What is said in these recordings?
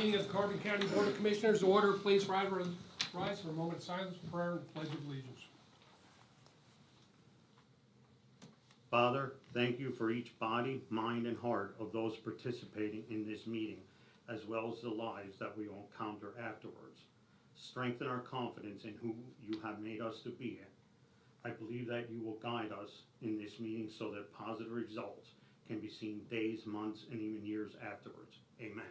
meeting of the Carbon County Board of Commissioners. Order, please rise for a moment of silence, prayer, and pledge of allegiance. Father, thank you for each body, mind, and heart of those participating in this meeting, as well as the lives that we will encounter afterwards. Strengthen our confidence in who you have made us to be. I believe that you will guide us in this meeting so that positive results can be seen days, months, and even years afterwards. Amen.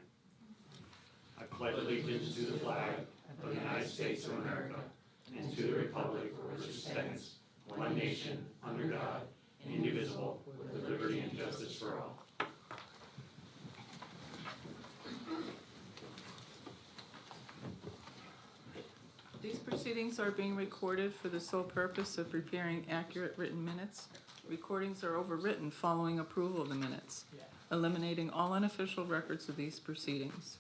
I pledge allegiance to the flag of the United States of America and to the republic for which it stands, one nation, under God, indivisible, with liberty and justice for all. These proceedings are being recorded for the sole purpose of preparing accurate written minutes. Recordings are overwritten following approval of the minutes, eliminating all unofficial records of these proceedings.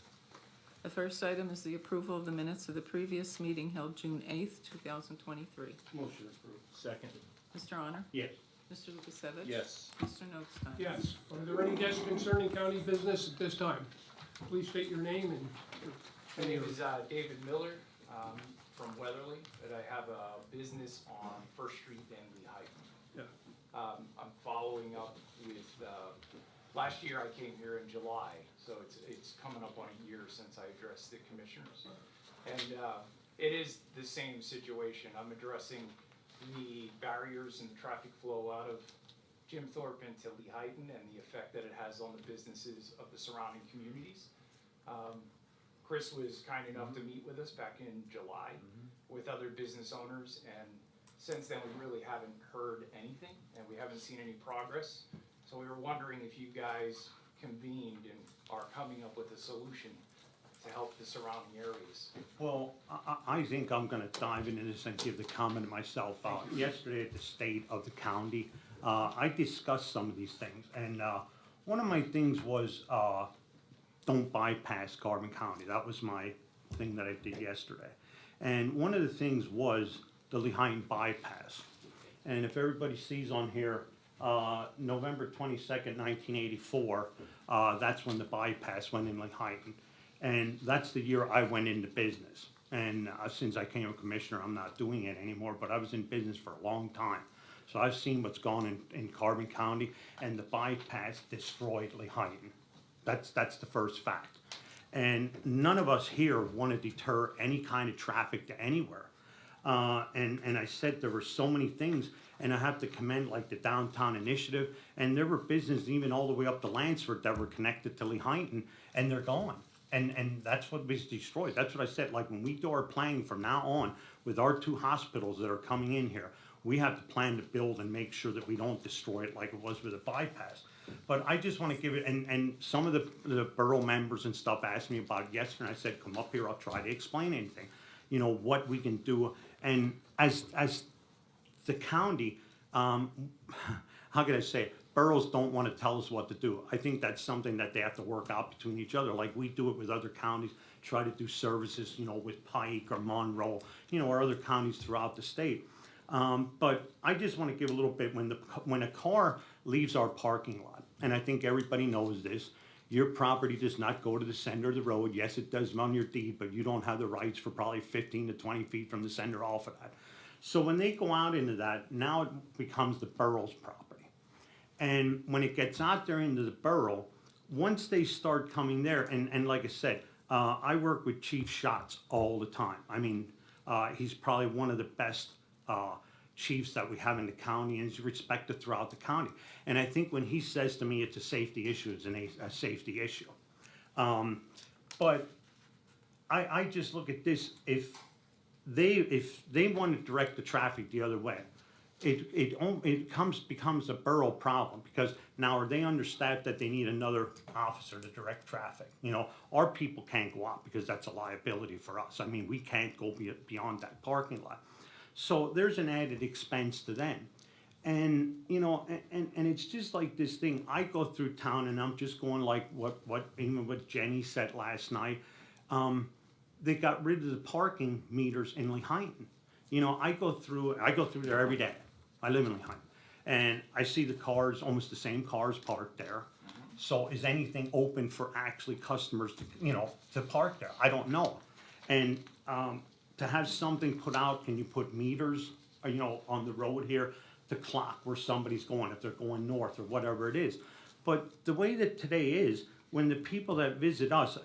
The first item is the approval of the minutes of the previous meeting held June 8th, 2023. Motion approved. Second. Mr. Honor? Yes. Mr. Lukasevich? Yes. Mr. Notstein? Yes. Are there any guests concerning county business at this time? Please state your name and. My name is David Miller from Weatherly, and I have a business on First Street in Lehighton. Yeah. I'm following up with, last year I came here in July, so it's coming up on a year since I addressed the commissioners. And it is the same situation. I'm addressing the barriers and the traffic flow out of Jim Thorpe into Lehighton and the effect that it has on the businesses of the surrounding communities. Chris was kind enough to meet with us back in July with other business owners, and since then we really haven't heard anything and we haven't seen any progress. So we were wondering if you guys convened and are coming up with a solution to help the surrounding areas. Well, I think I'm gonna dive into this and give the comment myself. Yesterday at the state of the county, I discussed some of these things, and one of my things was don't bypass Carbon County. That was my thing that I did yesterday. And one of the things was the Lehighton bypass. And if everybody sees on here, November 22nd, 1984, that's when the bypass went in Lehighton. And that's the year I went into business. And since I became a commissioner, I'm not doing it anymore, but I was in business for a long time. So I've seen what's gone in Carbon County, and the bypass destroyed Lehighton. That's the first fact. And none of us here want to deter any kind of traffic to anywhere. And I said there were so many things, and I have to commend like the downtown initiative, and there were businesses even all the way up to Lansford that were connected to Lehighton, and they're gone. And that's what was destroyed. That's what I said, like when we do our planning from now on with our two hospitals that are coming in here, we have to plan to build and make sure that we don't destroy it like it was with a bypass. But I just want to give it, and some of the borough members and stuff asked me about it yesterday, and I said, come up here, I'll try to explain anything, you know, what we can do. And as the county, how can I say it? Boroughs don't want to tell us what to do. I think that's something that they have to work out between each other, like we do it with other counties, try to do services, you know, with Pike or Monroe, you know, or other counties throughout the state. But I just want to give a little bit, when a car leaves our parking lot, and I think everybody knows this, your property does not go to the center of the road. Yes, it does on your deed, but you don't have the rights for probably 15 to 20 feet from the center off of that. So when they go out into that, now it becomes the borough's property. And when it gets out there into the borough, once they start coming there, and like I said, I work with Chief Schatz all the time. I mean, he's probably one of the best chiefs that we have in the county, and he's respected throughout the county. And I think when he says to me it's a safety issue, it's a safety issue. But I just look at this, if they want to direct the traffic the other way, it becomes a borough problem, because now are they understaffed that they need another officer to direct traffic? You know, our people can't go out because that's a liability for us. I mean, we can't go beyond that parking lot. So there's an added expense to them. And, you know, and it's just like this thing. I go through town and I'm just going like even what Jenny said last night. They got rid of the parking meters in Lehighton. You know, I go through there every day. I live in Lehighton. And I see the cars, almost the same cars parked there. So is anything open for actually customers to, to park there? I don't know. And, to have something put out, can you put meters, on the road here to clock where somebody's going, if they're going north or whatever it is? But the way that today is, when the people that visit us,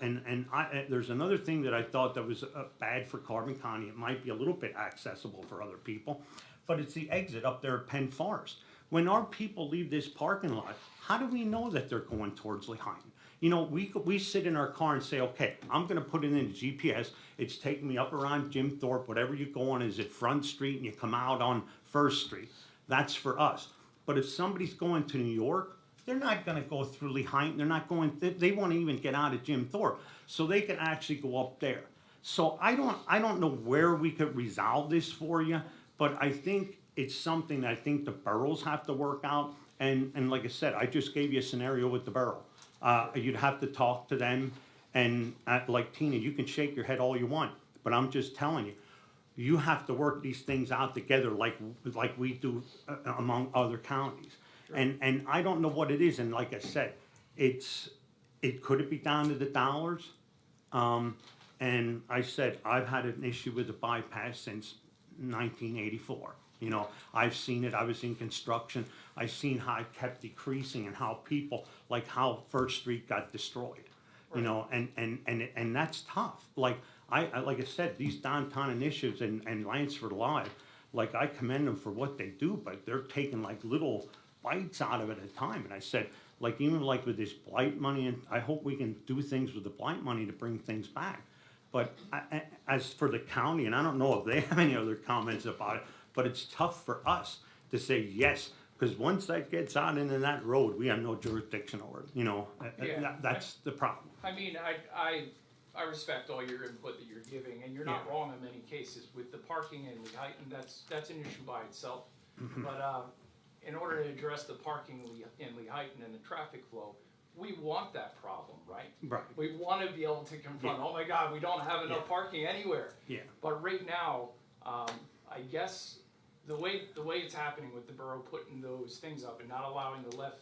there's another thing that I thought that was bad for Carbon County, it might be a little bit accessible for other people, but it's the exit up there at Penn Forest. When our people leave this parking lot, how do we know that they're going towards Lehighton? We sit in our car and say, okay, I'm gonna put it in the GPS, it's taking me up around Jim Thorpe, whatever you go on, is it Front Street and you come out on First Street? That's for us. But if somebody's going to New York, they're not gonna go through Lehighton, they're not going, they won't even get out of Jim Thorpe. So they could actually go up there. So I don't know where we could resolve this for you, but I think it's something that I think the boroughs have to work out. And like I said, I just gave you a scenario with the borough. You'd have to talk to them, and like Tina, you can shake your head all you want, but I'm just telling you, you have to work these things out together like we do among other counties. And I don't know what it is, and like I said, could it be down to the dollars? And I said, I've had an issue with the bypass since 1984. I've seen it, I was in construction, I've seen how it kept decreasing and how people, like how First Street got destroyed. And that's tough. Like I said, these downtown initiatives and Lansford Live, like I commend them for what they do, but they're taking like little bites out of it at a time. And I said, like even like with this blight money, and I hope we can do things with the blight money to bring things back. But as for the county, and I don't know if they have any other comments about it, but it's tough for us to say yes, because once that gets out into that road, we have no jurisdiction over it, Yeah. that's the problem. I mean, I respect all your input that you're giving, and you're not Yeah. wrong in many cases. With the parking in Lehighton, that's an issue by itself. Mm-hmm. But in order to address the parking in Lehighton and the traffic flow, we want that problem, right? Right. We want to be able to confront, oh my God, we don't have enough Yeah. parking anywhere. Yeah. But right now, I guess the way it's happening with the borough putting those things up and not allowing the left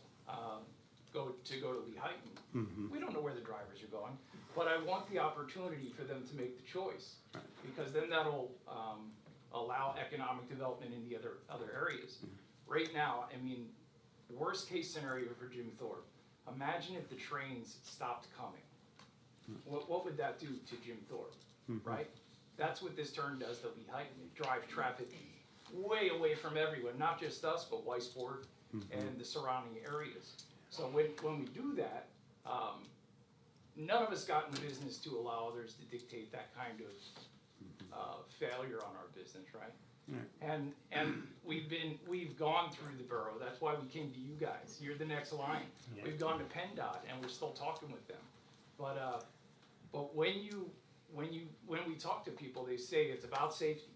go to Lehighton, Mm-hmm. we don't know where the drivers are going. But I want the opportunity for them to make the choice, because then that'll allow economic development in the other areas. Right now, I mean, worst case scenario for Jim Thorpe. Imagine if the trains stopped coming. What would that do to Jim Thorpe, right? That's what this turn does to Lehighton. It drives traffic way away from everyone, not just us, but Weissport and the surrounding areas. So when we do that, none of us got in the business to allow others to dictate that kind of failure on our business, right? And we've gone through the borough. That's why we came to you guys. You're the next line. Yeah. We've gone to PennDOT and we're still talking with them. But when we talk to people, they say it's about safety.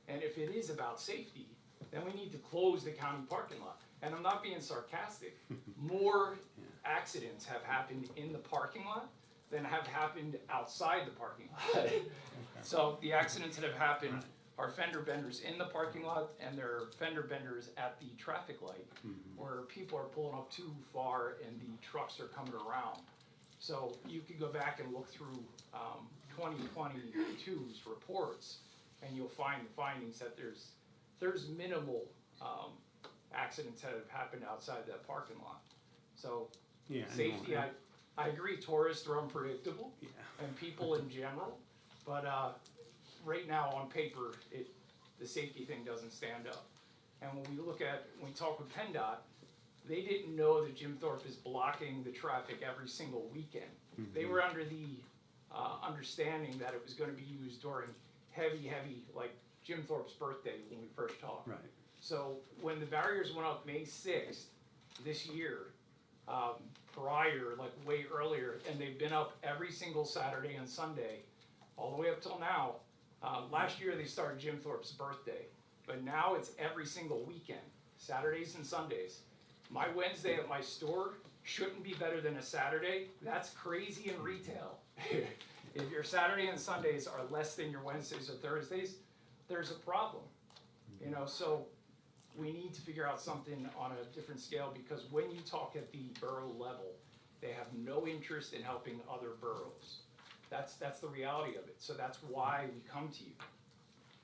And if it is about safety, then we need to close the county parking lot. And I'm not being sarcastic. More accidents have happened in the parking lot than have happened outside the parking lot. So the accidents that have happened are fender benders in the parking lot, and they're fender benders at the traffic light, where people are pulling up too far and the trucks are coming around. So you could go back and look through 2022's reports, and you'll find the findings that there's minimal accidents that have happened outside that parking lot. So Yeah, I know. safety, I agree, tourists are unpredictable, Yeah. and people in general, but right now on paper, the safety thing doesn't stand up. And when we talk with PennDOT, they didn't know that Jim Thorpe is blocking the traffic every single weekend. They were under the understanding that it was gonna be used during heavy, like Jim Thorpe's birthday when we first talked. Right. So when the barriers went up May 6th this year, prior, like way earlier, and they've been up every single Saturday and Sunday, all the way up till now. Last year they started Jim Thorpe's birthday, but now it's every single weekend, Saturdays and Sundays. My Wednesday at my store shouldn't be better than a Saturday. That's crazy in retail. If your Saturday and Sundays are less than your Wednesdays or Thursdays, there's a problem. So we need to figure out something on a different scale, because when you talk at the borough level, They have no interest in helping other boroughs. That's the reality of it. So that's why we come to you.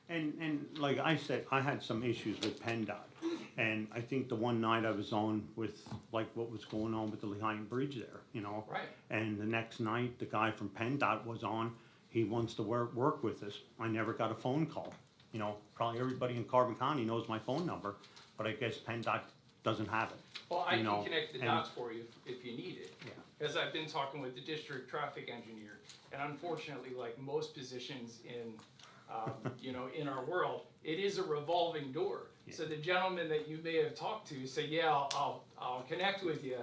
And like I said, I had some issues with PennDOT. And I think the one night I was on with, like, what was going on with the Lehigh Bridge there, you know? Right. And the next night, the guy from PennDOT was on, he wants to work with us. I never got a phone call. You know, probably everybody in Carbon County knows my phone number, but I guess PennDOT doesn't have it. Well, I You know, can connect the and- dots for you if you need it. Yeah. Because I've been talking with the district traffic engineer, and unfortunately, like most positions in, you know, in our world, it is a revolving door. So the gentleman that you may have talked to say, yeah, I'll connect with you.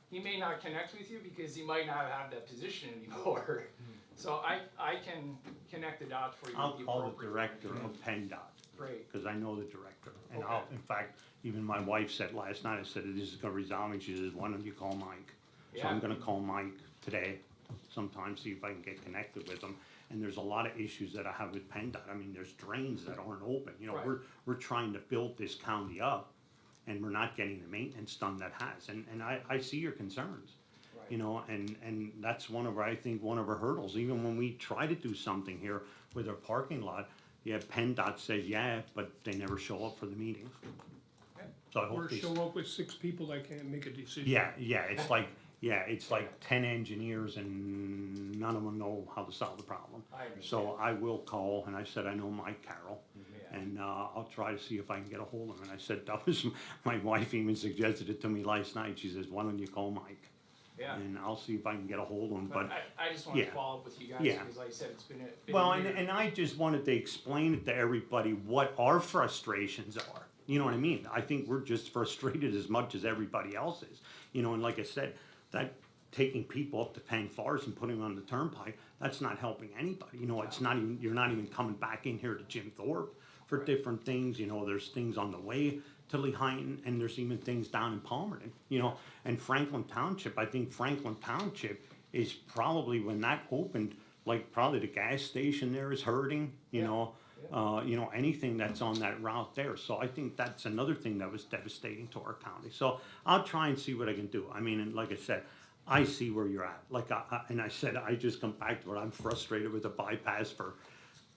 He may not connect with you because he might not have that position anymore. So I can connect the dots for you. I'll with the call the appropriate director person. of PennDOT, Great. because I know the director. And Okay. in fact, even my wife said last night, I said, this is gonna resolve me. She says, why don't you call Mike? So I'm Yeah. gonna call Mike today, sometime, see if I can get connected with him. And there's a lot of issues that I have with PennDOT. I mean, there's drains that aren't open. You know, Right. we're trying to build this county up, and we're not getting the maintenance done that has. And I see your concerns. You know, and that's I think one of our hurdles. Even when we try to do something here with our parking lot, yeah, PennDOT says, yeah, but they never show up for the meetings. Okay. So I Or hope they. show up with 6 people that can't make a decision. Yeah, it's like 10 engineers and none of them know how to solve the problem. I understand. So I will call, and I said, I know Mike Carroll, Yeah. and I'll try to see if I can get a hold of him. And I said, my wife even suggested it to me last night. She says, why don't you call Mike? Yeah. And I'll see if I can get a hold of him, but. But I just wanted to yeah. follow up with you guys, Yeah. because like I said, it's been a Well, year. and I just wanted to explain it to everybody what our frustrations are. You know what I mean? I think we're just frustrated as much as everybody else is. You know, and like I said, that taking people up to Penn Forest and putting them on the turnpike, that's not helping anybody. You know, it's not even, you're not even coming back in here to Jim Thorpe for Right. different things. You know, there's things on the way to Lehighton, and there's even things down in Palmerton, you know. And Franklin Township, I think Franklin Township is probably, when that opened, like probably the gas station there is hurting, you Yeah. know. You know, anything that's on that route there. So I think that's another thing that was devastating to our county. So I'll try and see what I can do. I mean, and like I said, I see where you're at. Like, and I said, I just come back to it. I'm frustrated with the bypass for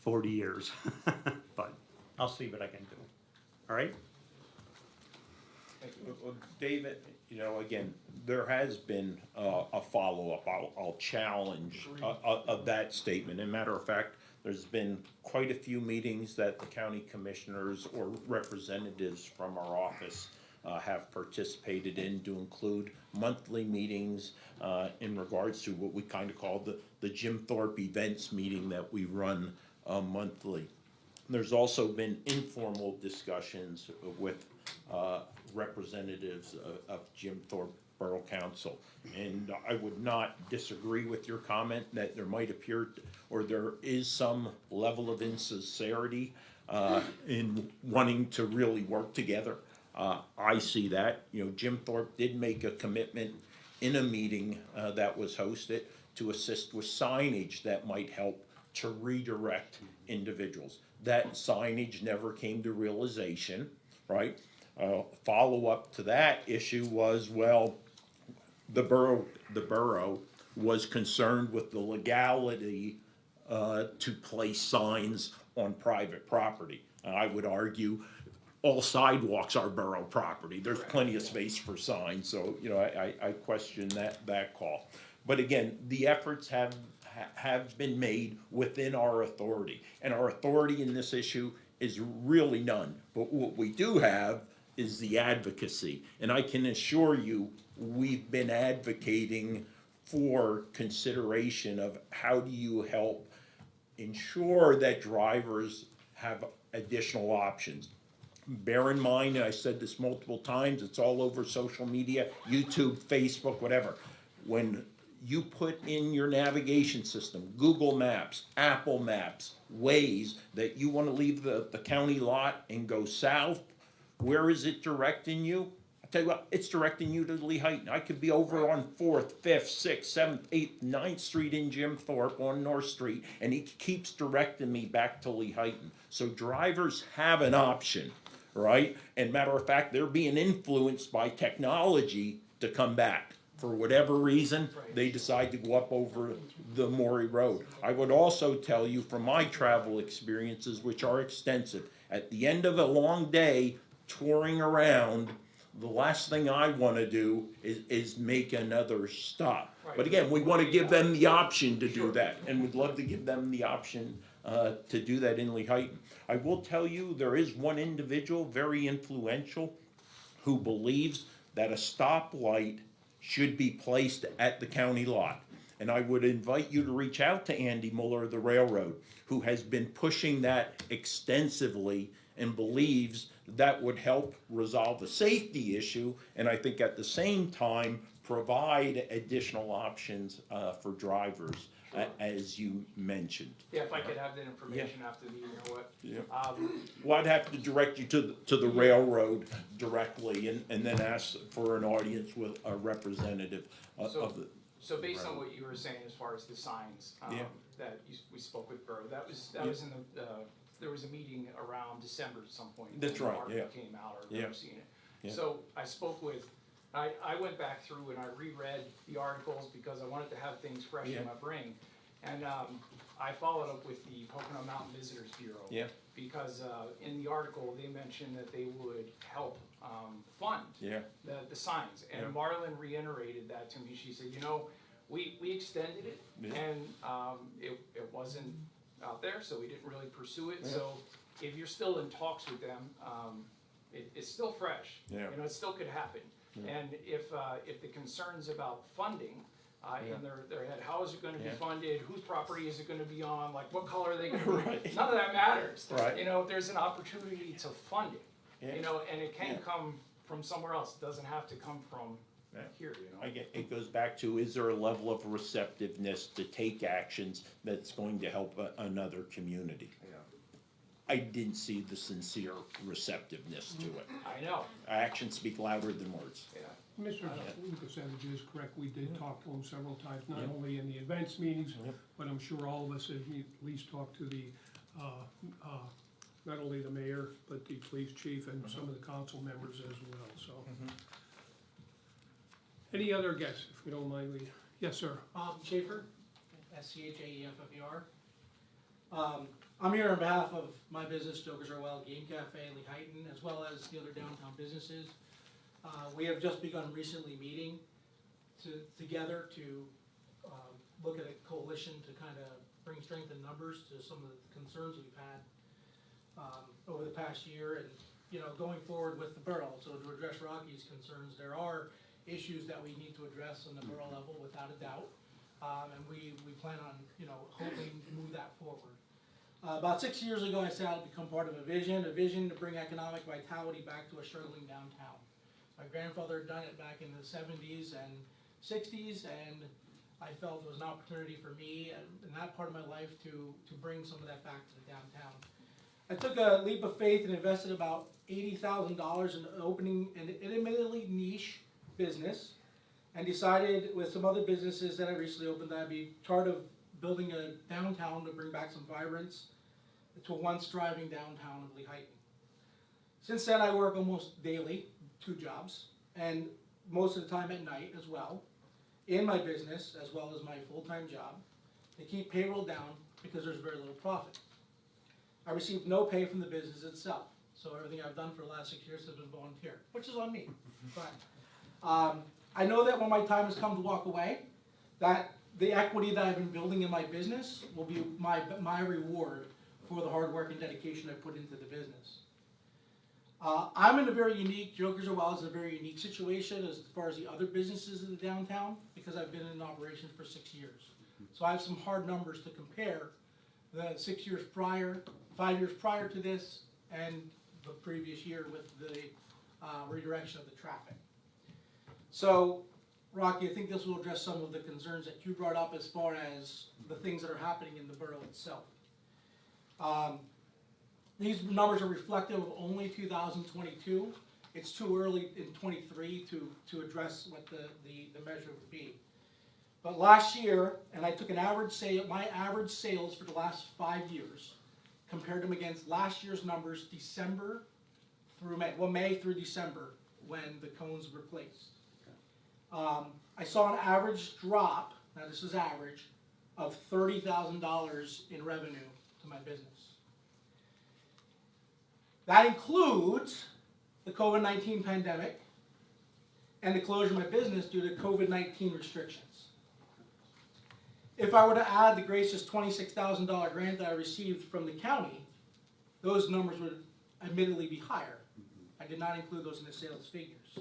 40 years. But I'll see what I can do. All right? Thank you. Well, David, you know, again, there has been a follow-up. I'll challenge of that statement. As a matter of fact, there's been quite a few meetings that the county commissioners or representatives from our office have participated in, to include monthly meetings in regards to what we kind of call the Jim Thorpe events meeting that we run monthly. There's also been informal discussions with representatives of Jim Thorpe Borough Council. And I would not disagree with your comment that there might appear, or there is some level of insincerity in wanting to really work together. I see that. You know, Jim Thorpe did make a commitment in a meeting that was hosted to assist with signage that might help to redirect individuals. That signage never came to realization, right? Follow-up to that issue was, well, the borough was concerned with the legality to place signs on private property. I would argue all sidewalks are borough property. There's plenty of space for signs, so, you know, I question that call. But again, the efforts have been made within our authority, and our authority in this issue is really none. But what we do have is the advocacy, and I can assure you, we've been advocating for consideration of how do you help ensure that drivers have additional options. Bear in mind, and I said this multiple times, it's all over social media, YouTube, Facebook, whatever. When you put in your navigation system, Google Maps, Apple Maps, Waze, that you want to leave the county lot and go south, where is it directing you? I tell you what, it's directing you to Lehighton. I could be over on 4th, 5th, 6th, 7th, 8th, 9th Street in Jim Thorpe on North Street, and he keeps directing me back to Lehighton. So drivers have an option, right? And matter of fact, they're being influenced by technology to come back for whatever reason, Right. they decide to go up over the Maury Road. I would also tell you from my travel experiences, which are extensive, at the end of a long day touring around, the last thing I wanna do is make another stop. Right. But again, we wanna give them the option to do Sure. that, and we'd love to give them the option to do that in Lehighton. I will tell you, there is one individual, very influential, who believes that a stoplight should be placed at the county lot. And I would invite you to reach out to Andy Muller of the railroad, who has been pushing that extensively and believes that would help resolve the safety issue, and I think at the same time, provide additional options for drivers, as you mentioned. Yeah, if I could have that information after the meeting or what. Yeah. Um, Well, I'd have to direct you to the railroad directly, and then ask for an audience with a representative of the. So based on what you were saying as far as the signs, Yeah. that we spoke with Burr, that was in the, there was a meeting around December at some point. That's when right, the article yeah. came out, or Yeah. never seen it. Yeah. So I spoke with, I went back through and I reread the articles because I wanted to have things fresh Yeah. in my brain. And, I followed up with the Pocono Mountain Visitors Bureau. Yeah. Because, in the article, they mentioned that they would help, fund Yeah, the signs, Yeah. and Marlon reiterated that to me. She said, you know, we extended it, Yeah. and, it wasn't out there, so we didn't really pursue it, Yeah. so if you're still in talks with them, it's still fresh. Yeah. You know, it still could happen, and if the concerns about funding, Yeah. in their head, how is it gonna be Yeah. funded, whose property is it gonna be on, like, what color are they gonna be? Right. None of that matters. Right. You know, there's an opportunity to fund it. Yeah. You know, and it can Yeah. come from somewhere else, it doesn't have to come from Yeah. here, you know? I get, it goes back to, is there a level of receptiveness to take actions that's going to help another community? I didn't see the sincere receptiveness to it. I know, Actions speak louder than words. yeah. Mr. Lukasevich is correct, we did talk to him several times, not Yeah. only in the events meetings, Yep. but I'm sure all of us have at least talked to the, not only the mayor, but the police chief and some of the council members as well, so. Any other guests, if you don't mind, yes, sir. Bob Schaefer, SCHAEFFER. I'm here on behalf of my business, Jokers Are Wild Game Cafe, Lehighton, as well as the other downtown businesses. We have just begun recently meeting together to look at a coalition to kind of bring strength in numbers to some of the concerns we've had over the past year, and, you know, going forward with the borough. So to address Rocky's concerns, there are issues that we need to address on the borough level, without a doubt. And we plan on, you know, hoping to move that forward. About 6 years ago, I set out to become part of a vision to bring economic vitality back to a struggling downtown. My grandfather had done it back in the 70s and 60s, and I felt it was an opportunity for me in that part of my life to bring some of that back to the downtown. I took a leap of faith and invested about $80,000 in opening an admittedly niche business, and decided with some other businesses that I recently opened that I'd be part of building a downtown to bring back some vibrance to a once thriving downtown of Lehighton. Since then, I work almost daily, 2 jobs, and most of the time at night as well, in my business as well as my full-time job, to keep payroll down because there's very little profit. I receive no pay from the business itself, so everything I've done for the last 6 years has been volunteer, which is on me. But I know that when my time has come to walk away, that the equity that I've been building in my business will be my reward for the hard work and dedication I put into the business. I'm in a very unique, Jokers Are Wild is in a very unique situation as far as the other businesses in the downtown, because I've been in operation for 6 years. So I have some hard numbers to compare the 6 years prior, 5 years prior to this, and the previous year with the redirection of the traffic. So, Rocky, I think this will address some of the concerns that you brought up as far as the things that are happening in the borough itself. These numbers are reflective of only 2022. It's too early in 23 to address what the measure would be. But last year, and I took an average sale, my average sales for the last 5 years, compared them against last year's numbers, December through May, well, May through December, when the cones were placed. I saw an average drop, now this is average, of $30,000 in revenue to my business. That includes the COVID-19 pandemic and the closure of my business due to COVID-19 restrictions. If I were to add the gracious $26,000 grant that I received from the county, those numbers would admittedly be higher. I did not include those in the sales figures.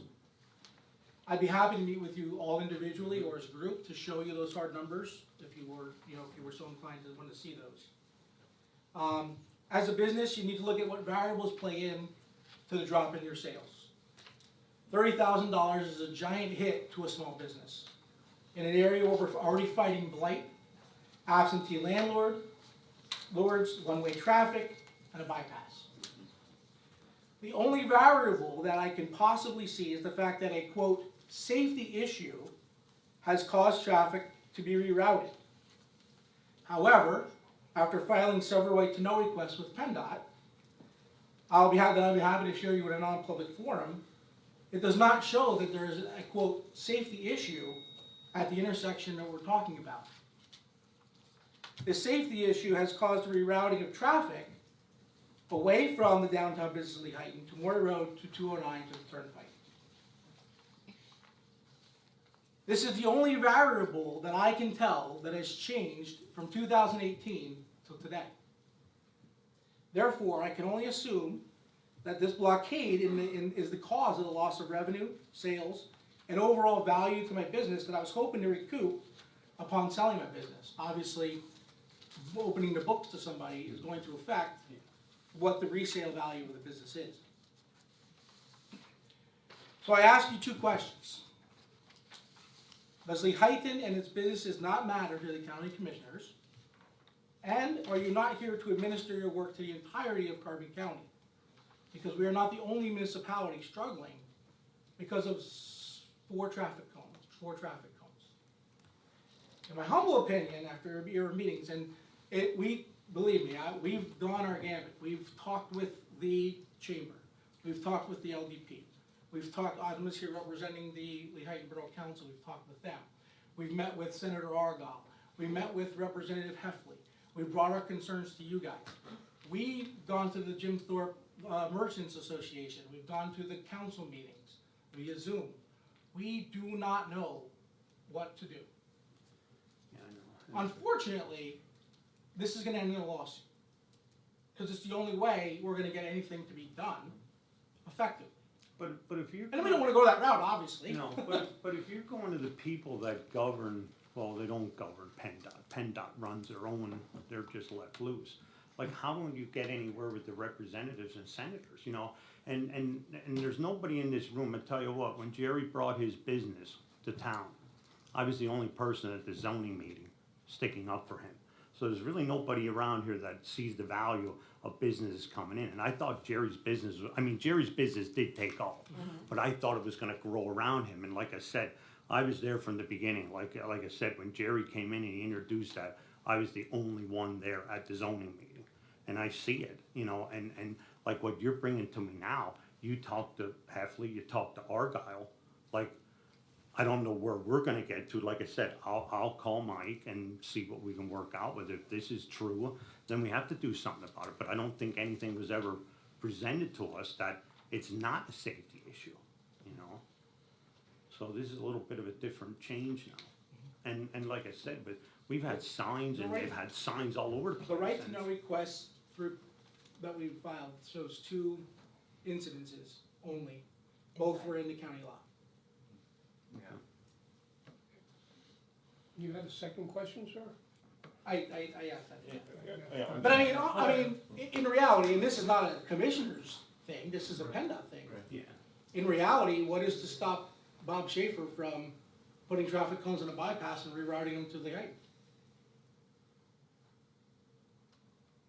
I'd be happy to meet with you all individually or as a group to show you those hard numbers if you were, if you were so inclined to want to see those. As a business, you need to look at what variables play in to the drop in your sales. $30,000 is a giant hit to a small business in an area where we're already fighting blight, absentee lords, one-way traffic, and a bypass. The only variable that I can possibly see is the fact that a, quote, safety issue has caused traffic to be rerouted. However, after filing several right-to-know requests with PennDOT, I'll be happy to share you in a non-public forum. It does not show that there is a, quote, safety issue at the intersection that we're talking about. The safety issue has caused the rerouting of traffic away from the downtown business of Lehighton to Moore Road to 209 to the Turnpike. This is the only variable that I can tell that has changed from 2018 till today. Therefore, I can only assume that this blockade is the cause of the loss of revenue, sales, and overall value to my business that I was hoping to recoup upon selling my business. Obviously, opening the books to somebody is going to affect what the resale value of the business is. So I ask you two questions. Does Lehighton and its businesses not matter to the county commissioners? And are you not here to administer your work to the entirety of Carbon County? Because we are not the only municipality struggling because of four traffic cones. In my humble opinion, after your meetings, and believe me, we've gone our gambit. We've talked with the chamber. We've talked with the LDP. We've talked, I'm here representing the Lehighton Borough Council. We've talked with them. We've met with Senator Argyle. We met with Representative Heffley. We brought our concerns to you guys. We've gone to the Jim Thorpe Merchants Association. We've gone to the council meetings via Zoom. We do not know what to do. Yeah, I know. Unfortunately, this is going to end in a lawsuit because it's the only way we're going to get anything to be done effectively. But if you're. And we don't want to go that route, obviously. No, but if you're going to the people that govern, well, they don't govern PennDOT. PennDOT runs their own, they're just let loose. Like, how will you get anywhere with the representatives and senators, you know? And there's nobody in this room, I tell you what, when Jerry brought his business to town, I was the only person at the zoning meeting sticking up for him. So there's really nobody around here that sees the value of businesses coming in. And I thought Jerry's business did take off, but I thought it was gonna grow around him. And like I said, I was there from the beginning. Like I said, when Jerry came in and he introduced that, I was the only one there at the zoning meeting. And I see it, you know, and like what you're bringing to me now, you talk to Heffley, you talk to Argyle, like, I don't know where we're gonna get to. Like I said, I'll call Mike and see what we can work out with. If this is true, then we have to do something about it. But I don't think anything was ever presented to us that it's not a safety issue, you know? So this is a little bit of a different change now. And like I said, but we've had signs and they've had signs all over the place. The right to know request that we filed shows two incidences only. Both were in the county law. You had a second question, sir? I asked that. Yeah. But I mean, in reality, and this is not a commissioner's thing, this is a PennDOT thing. Yeah. In reality, what is to stop Bob Schaefer from putting traffic cones on a bypass and rerouting them to the height?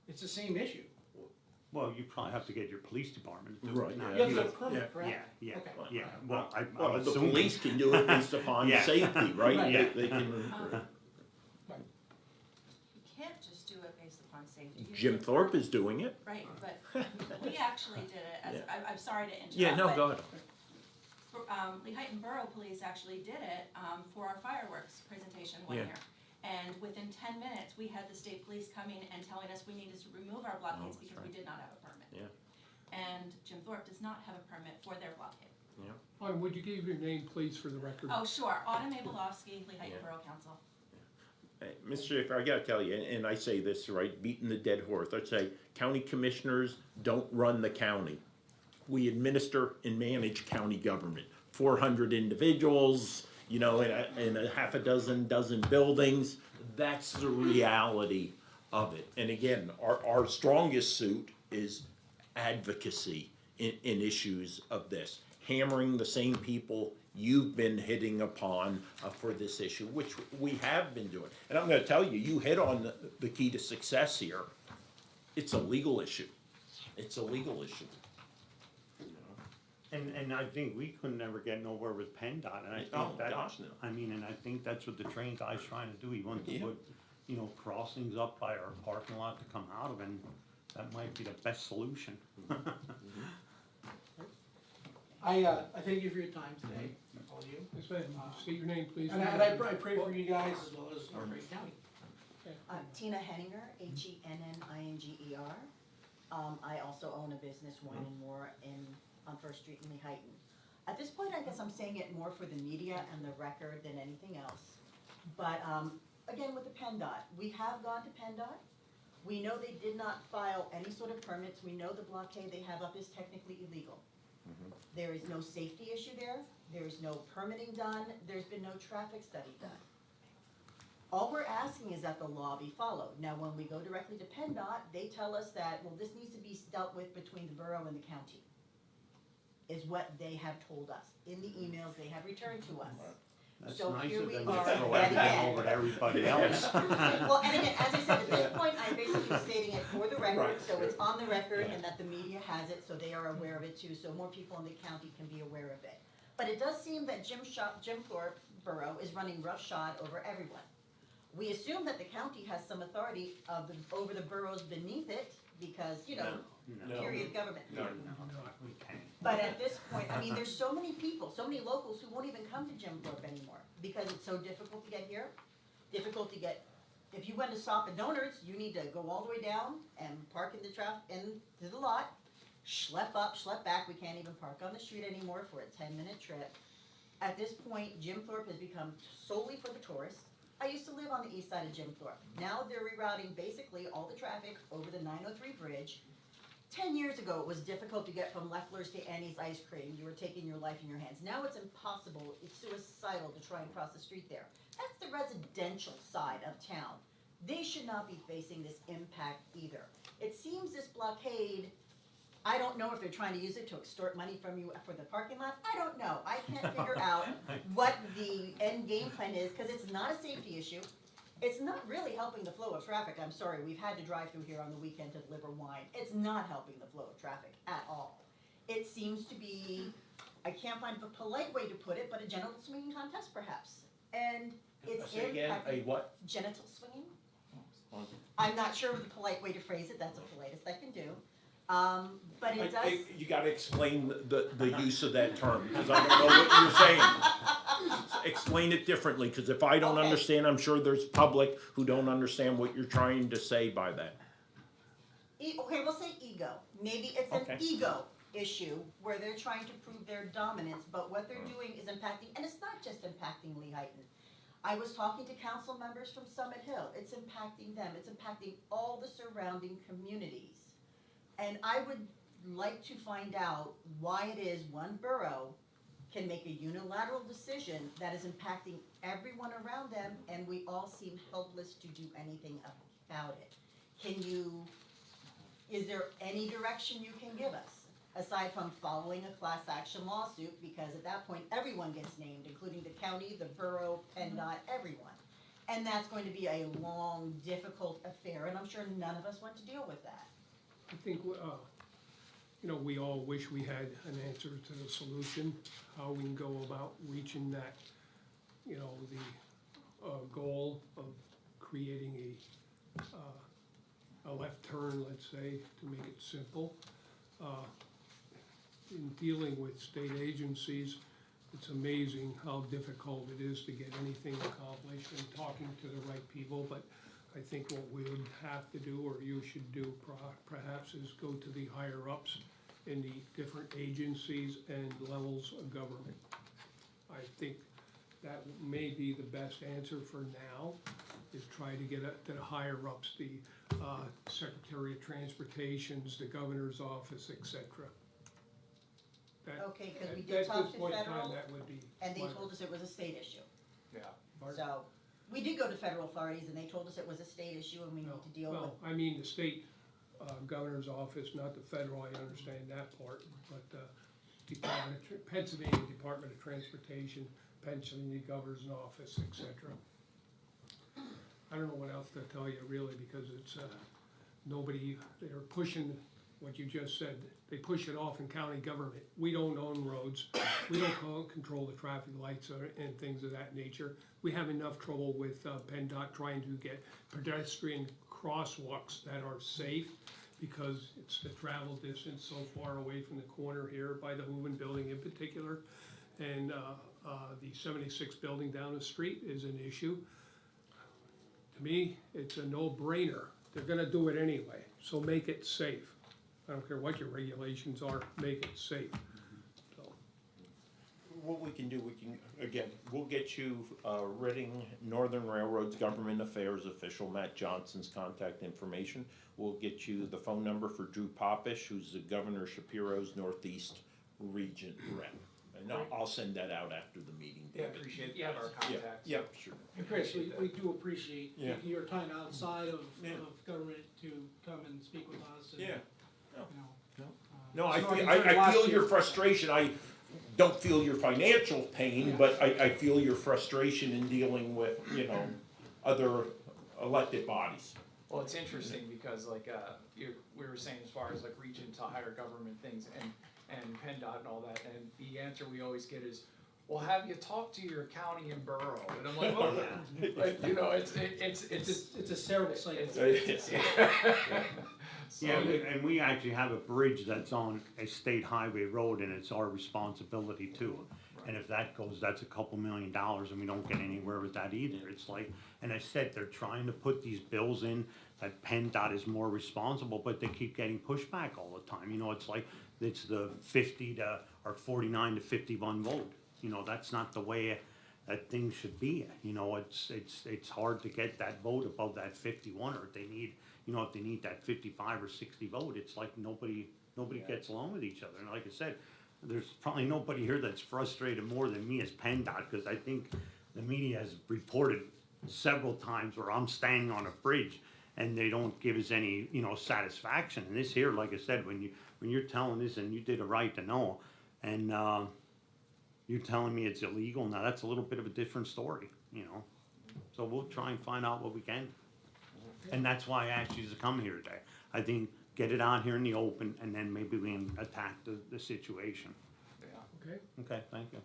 It's the same issue. Well, you probably have to get your police department to do Right, it now. You have to yeah. get a permit, correct? Yeah, Okay. yeah. Well, I'm Well, the assuming. police can do it based upon Yeah. safety, right? Right. Yeah. They can, You can't just do it based upon safety. You Jim do- Thorpe is doing it. Right, but we actually did it as, I'm sorry to interrupt. Yeah, no, but go ahead. Lehighton Borough Police actually did it, for our fireworks presentation one Yeah. year. And within 10 minutes, we had the state police coming and telling us we needed to remove our blockades that's because we right. did not have a permit. Yeah. And Jim Thorpe does not have a permit for their blockade. Autumn, would you give your name, please, for the record? Oh, sure, Autumn Abelovsky, Lehighton Yeah. Borough Council. Mr. Schaefer, I gotta tell you, and I say this, right, beating the dead horse, I'd say county commissioners don't run the county. We administer and manage county government. 400 individuals, you know, in a half a dozen buildings. That's the reality of it. And again, our strongest suit is advocacy in issues of this. Hammering the same people you've been hitting upon for this issue, which we have been doing. And I'm gonna tell you, you hit on the key to success here. It's a legal issue. It's a legal issue. And I think we could never get nowhere with PennDOT, and I Oh, think that, gosh, no. I mean, and I think that's what the train guy's trying to do, he wants to Yeah. put, you know, crossings up by our parking lot to come out of, and that might be the best solution. I thank you for your time today, all of you. Yes, ma'am. State your name, please. And I pray for you guys as well as our great county. Tina Henninger, Henninger. I also own a business, Wine and More, on First Street in Lehighton. At this point, I guess I'm saying it more for the media and the record than anything else. But again, with the PennDOT, we have gone to PennDOT. We know they did not file any sort of permits. We know the blockade they have up is technically illegal. There is no safety issue there. There is no permitting done. There's been no traffic study done. All we're asking is that the law be followed. Now, when we go directly to PennDOT, they tell us that, well, this needs to be dealt with between the borough and the county, is what they have told us in the emails they have returned to us. That's So nicer here than we just are throw yet everything again. over to everybody else. Well, and again, as I said, at this point, I'm basically stating it for the record, Right. so it's on the record and that the media has it, so they are aware of it too, so more people in the county can be aware of it. But it does seem that Jim Thorpe Borough is running roughshod over everyone. We assume that the county has some authority over the boroughs beneath it, because, you know, No. period government. We can't. But at this point, I mean, there's so many people, so many locals who won't even come to Jim Thorpe anymore, because it's so difficult to get here, difficult to get, if you went to Stop at Donuts, you need to go all the way down and park in the into the lot, schlep up, schlep back, we can't even park on the street anymore for a 10-minute trip. At this point, Jim Thorpe has become solely for the tourists. I used to live on the east side of Jim Thorpe. Now they're rerouting basically all the traffic over the 903 bridge. 10 years ago, it was difficult to get from Leffler's to Annie's Ice Cream. You were taking your life in your hands. Now it's impossible. It's suicidal to try and cross the street there. That's the residential side of town. They should not be facing this impact either. It seems this blockade, I don't know if they're trying to use it to extort money from you for the parking lot. I don't know. I can't figure out what the end game plan is, because it's not a safety issue. It's not really helping the flow of traffic. I'm sorry, we've had to drive through here on the weekend to deliver wine. It's not helping the flow of traffic at all. It seems to be, I can't find a polite way to put it, but a genital swinging contest perhaps. And it's Say again, a impacting what? genital swinging. I'm not sure of the polite way to phrase it. That's the politest I can do. But it does. You gotta explain the use of that term, because I don't know what you're saying. Explain it differently, because if I don't Okay. understand, I'm sure there's public who don't understand what you're trying to say by that. Okay, we'll say ego. Maybe it's an Okay. ego issue where they're trying to prove their dominance, but what they're doing is impacting, and it's not just impacting Lehighton. I was talking to council members from Summit Hill. It's impacting them. It's impacting all the surrounding communities. And I would like to find out why it is one borough can make a unilateral decision that is impacting everyone around them, and we all seem helpless to do anything about it. Is there any direction you can give us, aside from following a class action lawsuit, because at that point, everyone gets named, including the county, the borough, PennDOT, everyone. And that's going to be a long, difficult affair, and I'm sure none of us want to deal with that. I think, you know, we all wish we had an answer to the solution, how we can go about reaching that, you know, the goal of creating a left turn, let's say, to make it simple. In dealing with state agencies, it's amazing how difficult it is to get anything accomplished and talking to the right people, but I think what we would have to do, or you should do perhaps, is go to the higher ups in the different agencies and levels of government. I think that may be the best answer for now, is try to get to the higher ups, the Secretary of Transportations, the Governor's Office, et cetera. That- Okay, 'cause we at did talk this to point in time, federal, that would be and they my- told us it was a state issue. Yeah. Pardon? So, we did go to federal authorities and they told us it was a state issue and we need to deal with. Well, I mean, the state governor's office, not the federal, I understand that part, but Pennsylvania Department of Transportation, Pennsylvania Governor's Office, et cetera. I don't know what else to tell you really, because it's, nobody, they're pushing what you just said. They push it off in county government. We don't own roads. We don't control the traffic lights and things of that nature. We have enough trouble with PennDOT trying to get pedestrian crosswalks that are safe, because it's the travel distance so far away from the corner here by the Hooven Building in particular. And the 76 building down the street is an issue. To me, it's a no-brainer. They're gonna do it anyway, so make it safe. I don't care what your regulations are, make it safe. So, What we can do, again, we'll get you, Reading Northern Railroad's Government Affairs official, Matt Johnson's contact information. We'll get you the phone number for Drew Popish, who's the Governor Shapiro's Northeast Region rep. And I'll send that out after the meeting, Yeah, David. appreciate it. You have our Yeah, contacts. yeah, sure. And Chris, we do appreciate Yeah. taking your time outside of Yeah. government to come and speak with us and, Yeah. you know. No, So I last feel your year- frustration, I don't feel your financial pain, Yeah. but I feel your frustration in dealing with, other elected bodies. Well, it's interesting because like, we were saying as far as like reaching to higher government things and PennDOT and all that, and the answer we always get is, well, have you talked to your county and borough? And I'm like, well, like, it's It's a terrible cycle. So, Yeah, and we actually have a bridge that's on a state highway road, and it's our responsibility too. And if that goes, that's a couple $1 million, and we don't get anywhere with that either. It's like, and I said, they're trying to put these bills in that PennDOT is more responsible, but they keep getting pushback all the time. It's like, it's the 49 to 51 vote. That's not the way that things should be. It's hard to get that vote above that 51, or if they need, if they need that 55 or 60 vote, it's like nobody gets along with each other. And like I said, there's probably nobody here that's frustrated more than me as PennDOT, because I think the media has reported several times where I'm standing on a bridge and they don't give us any, satisfaction. And this here, like I said, when you're telling this, and you did a right to know, and you're telling me it's illegal, now that's a little bit of a different story, So we'll try and find out what we can. And that's why I asked you to come here today. I think get it out here in the open, and then maybe we can attack the situation. yeah. okay, Okay, thank you.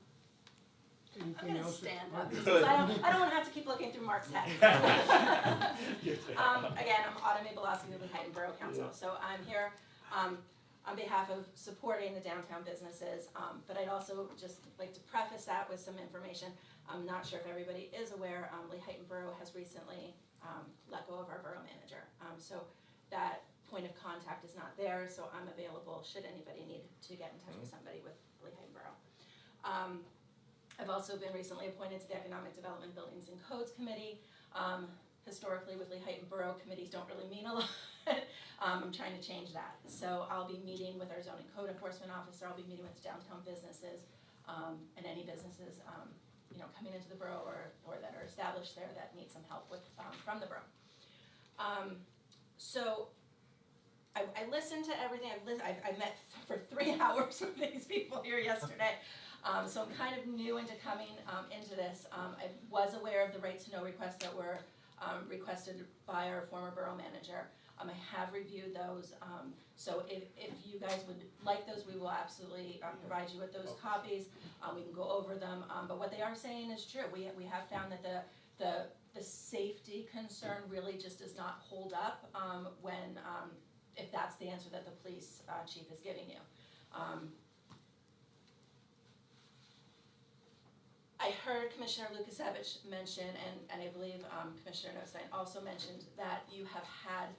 I'm anything gonna else? stand up, because I don't wanna have to keep looking through Mark's head. Again, I'm Autumn Mabelowski with the Heighton Borough Council, so I'm here, on behalf of supporting the downtown businesses, but I'd also just like to preface that with some information. I'm not sure if everybody is aware, Lehighton Borough has recently, let go of our borough manager. So that point of contact is not there, so I'm available should anybody need to get in touch with somebody with Lehighton Borough. I've also been recently appointed to the Economic Development Buildings and Codes Committee. Historically, with Lehighton Borough, committees don't really mean a lot. I'm trying to change that. So I'll be meeting with our zoning code enforcement officer, I'll be meeting with downtown businesses, and any businesses, coming into the borough or that are established there that need some help with, from the borough. So I listened to everything. I met for 3 hours with these people here yesterday. So I'm kind of new into coming into this. I was aware of the right to know requests that were requested by our former borough manager. I have reviewed those. So if you guys would like those, we will absolutely provide you with those copies. We can go over them. But what they are saying is true. We have found that the safety concern really just does not hold up when if that's the answer that the police chief is giving you. I heard Commissioner Lukasevich mention, and I believe Commissioner Nostine also mentioned that you have had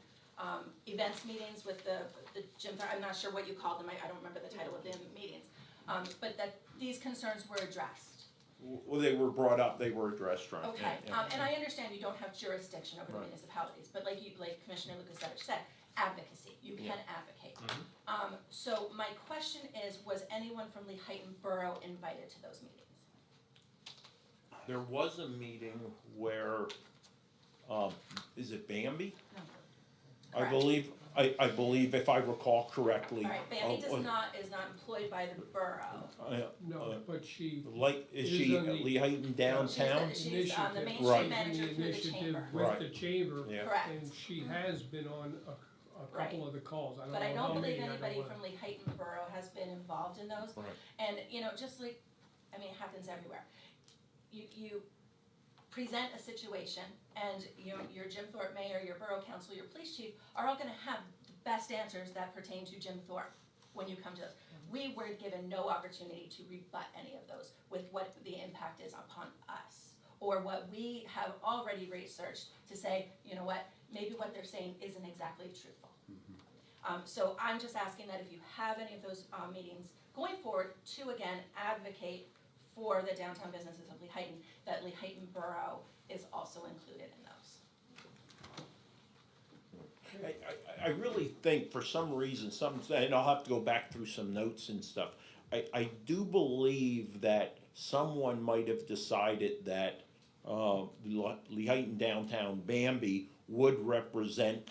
events meetings with the gym, I'm not sure what you called them, I don't remember the title of the meetings, but that these concerns were addressed. Well, they were brought up, they were addressed, right? Okay, Yeah, yeah. and I understand you don't have jurisdiction over the Right. municipalities, but like Commissioner Lukasevich said, advocacy, you can advocate. Mm-hmm. So my question is, was anyone from Lehighton Borough invited to those meetings? There was a meeting where, is it Bambi? No. I Correct. believe if I recall correctly. All right, Bambi uh, is not employed by the borough. No, but she, Like, is It is she on the- Lehighton downtown? She's the Initiative. Main Right. Street manager the through the initiative chamber. with Right. the chamber, Yeah. Correct. and she has been on a couple of the calls, I don't know But I how don't many, believe I don't anybody know. from Lehighton Borough has been involved in those. Right. And, just like, it happens everywhere. You present a situation and, your Jim Thorpe mayor, your borough council, your police chief are all gonna have the best answers that pertain to Jim Thorpe when you come to those. We were given no opportunity to rebut any of those with what the impact is upon us, or what we have already researched to say, you know what, maybe what they're saying isn't exactly truthful. So I'm just asking that if you have any of those meetings going forward, to again advocate for the downtown businesses of Lehighton, that Lehighton Borough is also included in those. I really think for some reason, and I'll have to go back through some notes and stuff. I do believe that someone might have decided that Lehighton downtown Bambi would represent,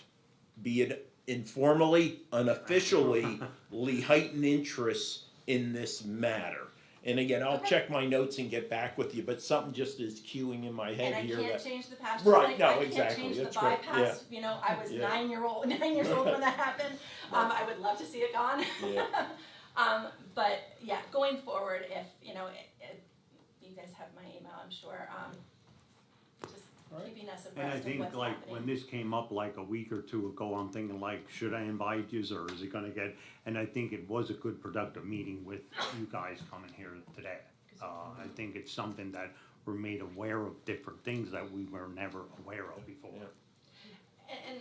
be it informally, unofficially, Lehighton interests in this matter. And again, I'll Okay. check my notes and get back with you, but something just is queuing in my And head I here can't that. change the past, just Right, like no, I can't exactly, change the that's right, bypass, I was Yeah. 9 years old when that happened. I would love to see it gone. Yeah. But yeah, going forward, if, you guys have my email, I'm sure, just All right. keeping us And I abreast of think what's like happening. when this came up like a week or two ago, I'm thinking like, should I invite yous or is it gonna get? And I think it was a good productive meeting with you guys coming here today. I think it's something that we're made aware of different things that we were never aware of before. Yeah. And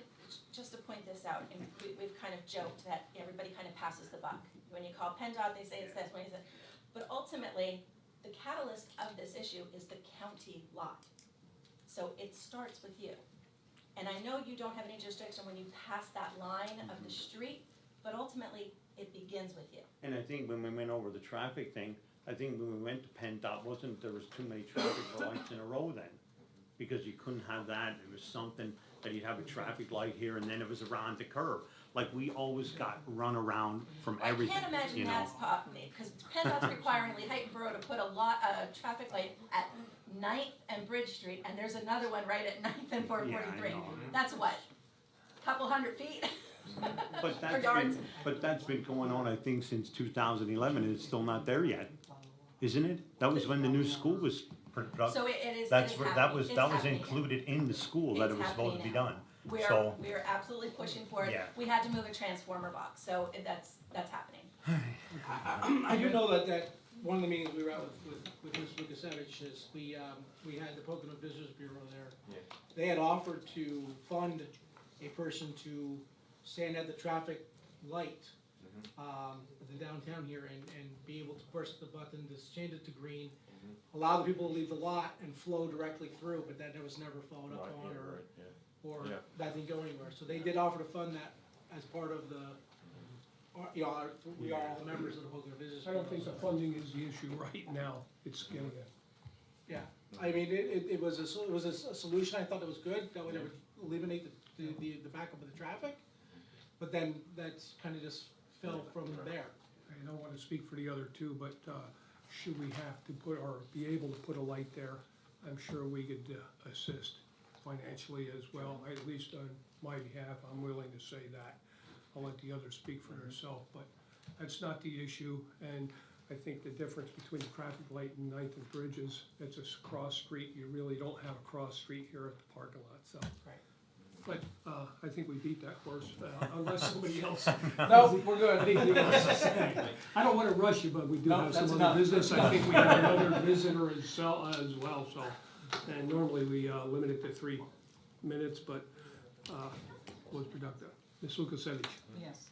just to point this out, and we've kind of joked that everybody kind of passes the buck. When you call PennDOT, they say it's this, when you say, but ultimately, the catalyst of this issue is the county lot. So it starts with you. And I know you don't have any jurisdiction when you pass that line of the street, but ultimately, it begins with you. And I think when we went over the traffic thing, I think when we went to PennDOT, there was too many traffic lights in a row then. Because you couldn't have that, it was something that you'd have a traffic light here and then it was around the curve. Like we always got run around from everything, I can't imagine you know? that's because PennDOT's requiring Lehighton Borough to put a traffic light at 9th and Bridge Street, and there's another one right at 9th and 443. Yeah, I know. That's what, couple hundred feet? But For yards. that's been going on, I think, since 2011 and it's still not there yet, isn't it? That was when the new school was put up. So it is That's it is where, happening. It's that was happening. included in the school, that It's it was supposed to be happening done. now. So, We're absolutely pushing for it. Yeah. We had to move a transformer box, so that's happening. I do know that one of the meetings we were at with Ms. Lukasevich is, we had the Pocono Visitors Bureau there. Yeah. They had offered to fund a person to stand at the traffic light, the downtown here and be able to push the button to change it to green, allow the people to leave the lot and flow directly through, but that was never followed up Right, on yeah, or right, yeah. or Yeah. that didn't go anywhere. So they did offer to fund that as part of the, we are all members of the Pocono Visitors I Bureau. don't think the funding is the issue right now, it's getting it. Yeah, I mean, it was a solution, I thought it was good, that would eliminate the backup of the traffic. But then that's kinda just fell from there. I don't wanna speak for the other two, but, should we have to put, or be able to put a light there, I'm sure we could assist financially as well, at least on my behalf, I'm willing to say that. I'll let the others speak for themselves, but that's not the issue, and I think the difference between the traffic light and Ninth and Bridge is, it's a cross street, you really don't have a cross street here at the parking lot, so. Right. But, I think we beat that horse, unless somebody else. No, we're good. Anything else to say? I don't wanna rush you, but we do No, have that's some enough. other business. I think we have another visitor as well, so. And normally we, limit it to 3 minutes, but, was productive. Ms. Lukasevich. Yes.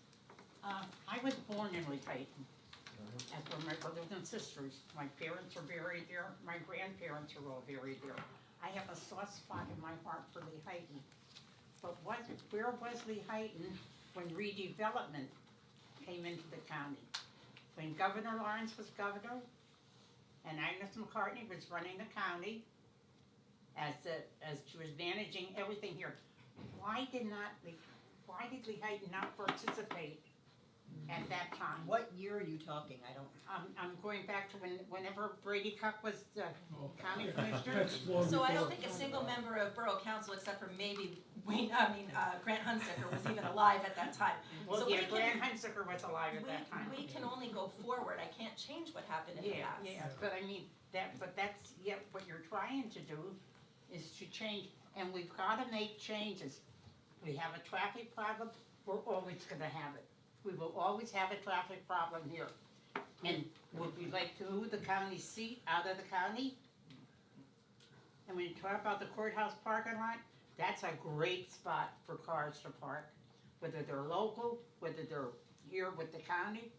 I was born in Lehighton, as were my brothers and sisters. My parents are buried there, my grandparents are all buried there. I have a soft spot in my heart for Lehighton. But where was Lehighton when redevelopment came into the county? When Governor Lawrence was governor, and Agnes McCartney was running the county, as she was managing everything here, why did Lehighton not participate at that time? What year are you talking? I don't, I'm going back to whenever Brady Cup was the Oh, county commissioner. That's long So I don't before. think a single member of Borough Council, except for maybe Grant Hunsaker was even alive at that time. So Well, we yeah, can- Grant Hunsaker was alive at that time. We can only go forward, I can't change what happened in the Yeah, past. yeah, but I mean, that's, what you're trying to do is to change, and we've gotta make changes. We have a traffic problem, we're always gonna have it. We will always have a traffic problem here. And would we like to move the county seat out of the county? And when you talk about the courthouse parking lot, that's a great spot for cars to park, whether they're local, whether they're here with the county.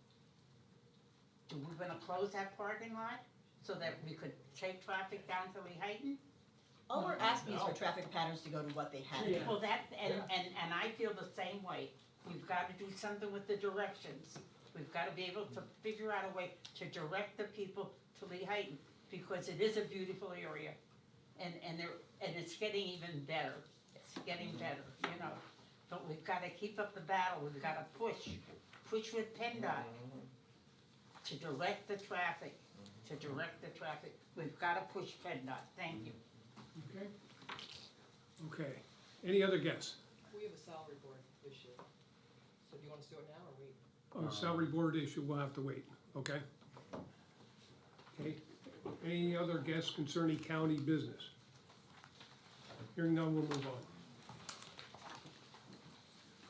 Do we wanna close that parking lot so that we could take traffic down to Lehighton? all we're asking is for traffic patterns to go to what they had. Yeah. Well, and I feel the same way. We've gotta do something with the directions. We've gotta be able to figure out a way to direct the people to Lehighton, because it is a beautiful area. And it's getting even better. It's getting better, you know. But we've gotta keep up the battle. We've gotta push with PennDOT to direct the traffic, We've gotta push PennDOT. Thank you. Okay. Okay. Any other guests? We have a salary board issue, so do you want us to do it now or wait? On the salary board issue, we'll have to wait, okay? Okay. Any other guests concerning county business? Hearing none, we'll move on.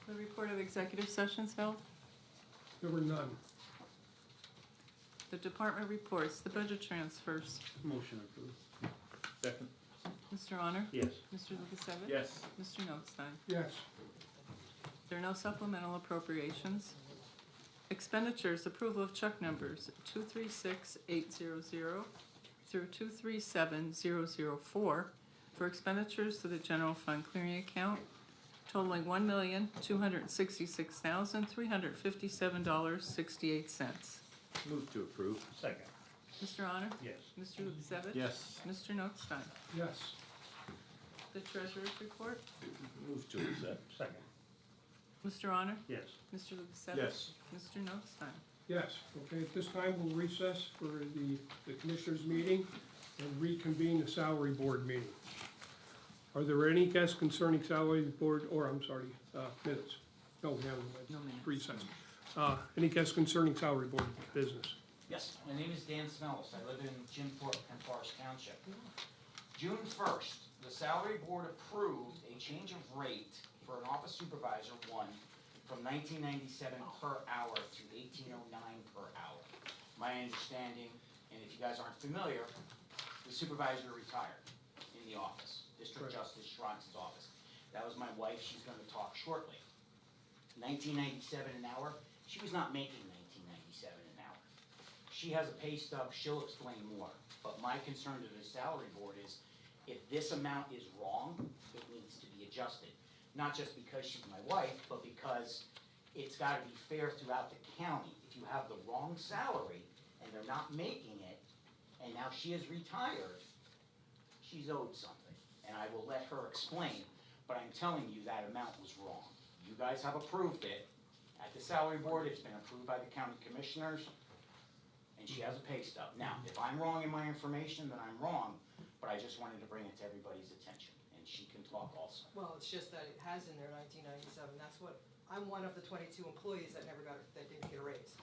The report of executive sessions held, There were none. the department reports, the budget transfers. Motion approved. Second. Mr. Honor? Yes. Mr. Lukasevich? Yes. Mr. Notstein? Yes. There are no supplemental appropriations. Expenditures, approval of check numbers 236800 through 237004 for expenditures to the general fund clearing account totaling $1,266,357.68. Move to approve. Second. Mr. Honor? Yes. Mr. Lukasevich? Yes. Mr. Notstein? Yes. The treasurer's report? Move to accept. Second. Mr. Honor? Yes. Mr. Lukasevich? Yes. Mr. Notstein? Yes. Okay, at this time, we'll recess for the commissioners' meeting and reconvene the salary board meeting. Are there any guests concerning salary board, or I'm sorry, minutes? No, we haven't. No minutes. Recess. Any guests concerning salary board business? Yes, my name is Dan Smellis. I live in Jimport and Forest Township. June 1st, the salary board approved a change of rate for an office supervisor, one, from $19.97 per hour to $18.09 per hour. My understanding, and if you guys aren't familiar, the supervisor retired in the office, District Right. Justice Schrontz's office. That was my wife. She's gonna talk shortly. $19.97 an hour, she was not making $19.97 an hour. She has a pay stub, she'll explain more, but my concern to the salary board is, if this amount is wrong, it needs to be adjusted. Not just because she's my wife, but because it's gotta be fair throughout the county. If you have the wrong salary, and they're not making it, and now she is retired, she's owed something, and I will let her explain, but I'm telling you that amount was wrong. You guys have approved it at the salary board, it's been approved by the county commissioners, and she has a pay stub. Now, if I'm wrong in my information, then I'm wrong, but I just wanted to bring it to everybody's attention, and she can talk also. Well, it's just that it has in there 1997, that's what, I'm one of the 22 employees that didn't get a raise.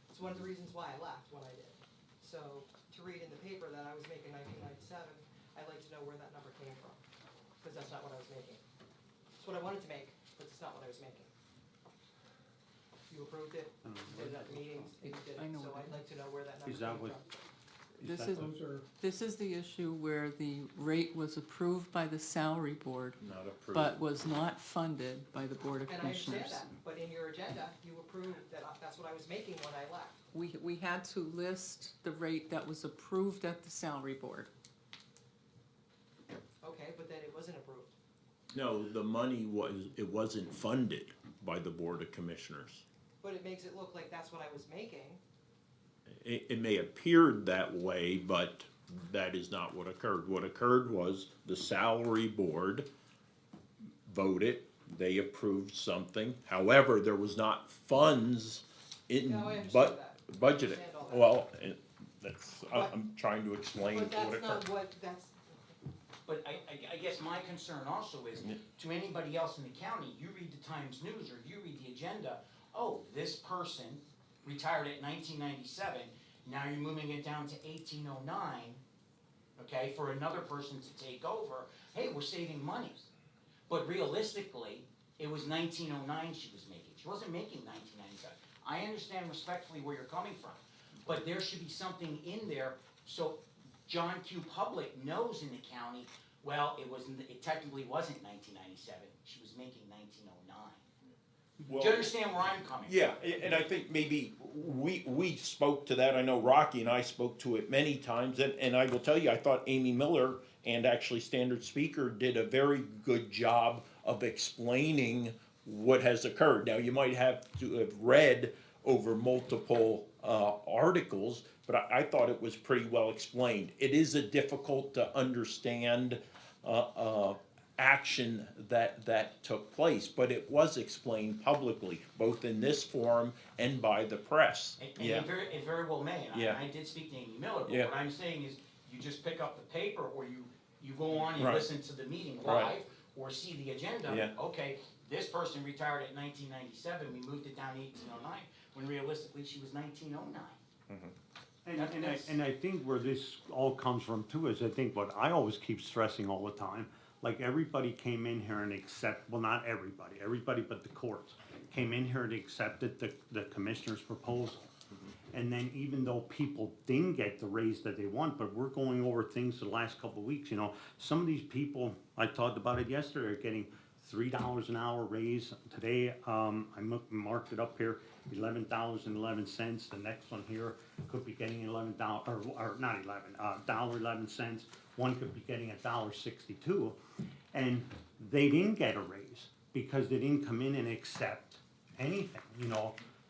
It's one of the reasons why I left when I did. So, to read in the paper that I was making 1997, I'd like to know where that number came from, because that's not what I was making. It's what I wanted to make, but it's not what I was making. You approved it, did it at meetings, and you did I it, know so what I'd like to know where that number's Is that coming what- from. This that is, Those are, this is the issue where the rate was approved by the salary board, Not approved. but was not funded by the Board of And I understand Commissioners. that, but in your agenda, you approved that that's what I was making when I left. We had to list the rate that was approved at the salary board. Okay, but then it wasn't approved. No, the money it wasn't funded by the Board of Commissioners. But it makes it look like that's what I was making. It may appeared that way, but that is not what occurred. What occurred was the salary board voted, they approved something. However, there was not funds in No, I understand that. budgeted. I understand all that. Well, that's, But- I'm trying to explain But what that's occurred. not what, that's, But I guess my concern also is, Yeah. to anybody else in the county, you read the Times News or you read the agenda, oh, this person retired at 1997, now you're moving it down to 1809, okay, for another person to take over, hey, we're saving money. But realistically, it was 1909 she was making, she wasn't making 1997. I understand respectfully where you're coming from, but there should be something in there, so John Q. Public knows in the county, well, it technically wasn't 1997, she was making 1909. Do you understand where I'm coming from? Yeah, and I think maybe we spoke to that, I know Rocky and I spoke to it many times, and I will tell you, I thought Amy Miller and actually Standard Speaker did a very good job of explaining what has occurred. Now, you might have to have read over multiple articles, but I thought it was pretty well explained. It is a difficult to understand action that took place, but it was explained publicly, both in this forum and by the press. And Yeah, it very well may, and Yeah. I did speak to Amy Miller, but Yeah. what I'm saying is, you just pick up the paper, or you go on and Right. listen to the meeting Right. live, or see the agenda, Yeah. okay, this person retired at 1997, we moved it down to 1809, when realistically she was 1909. And I think where this all comes from too is I think what I always keep stressing all the time, like everybody came in here and well, not everybody but the courts came in here and accepted the commissioner's proposal. And then even though people didn't get the raise that they want, but we're going over things the last couple of weeks, some of these people, I talked about it yesterday, are getting $3 an hour raise. Today, I marked it up here, $11.11. The next one here could be getting $11, or not 11, $1.11. One could be getting $1.62. And they didn't get a raise because they didn't come in and accept anything,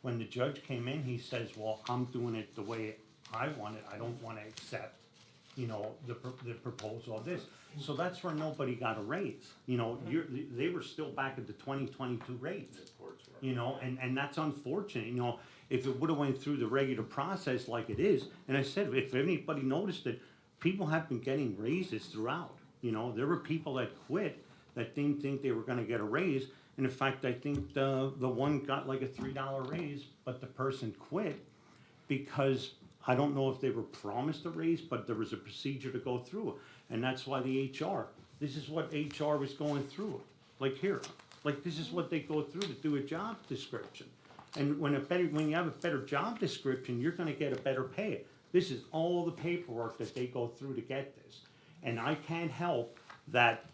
When the judge came in, he says, well, I'm doing it the way I want it. I don't want to accept, the proposal of this. So that's where nobody got a raise. They were still back at the 2022 rates. And that's unfortunate. If it would have went through the regular process like it is, and I said, if anybody noticed it, people have been getting raises throughout. There were people that quit that didn't think they were going to get a raise. And in fact, I think the one got like a $3 raise, but the person quit because I don't know if they were promised a raise, but there was a procedure to go through. And that's why the HR, this is what HR was going through, like here. Like this is what they go through to do a job description. And when you have a better job description, you're gonna get a better pay. This is all the paperwork that they go through to get this. And I can't help that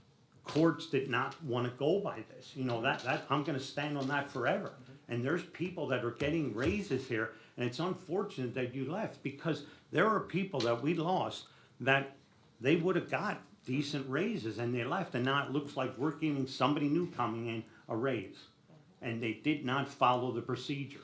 courts did not wanna go by this. That I'm gonna stand on that forever. And there's people that are getting raises here, and it's unfortunate that you left, because there are people that we lost that they would have got decent raises and they left, and now it looks like we're giving somebody new coming in a raise. And they did not follow the procedure.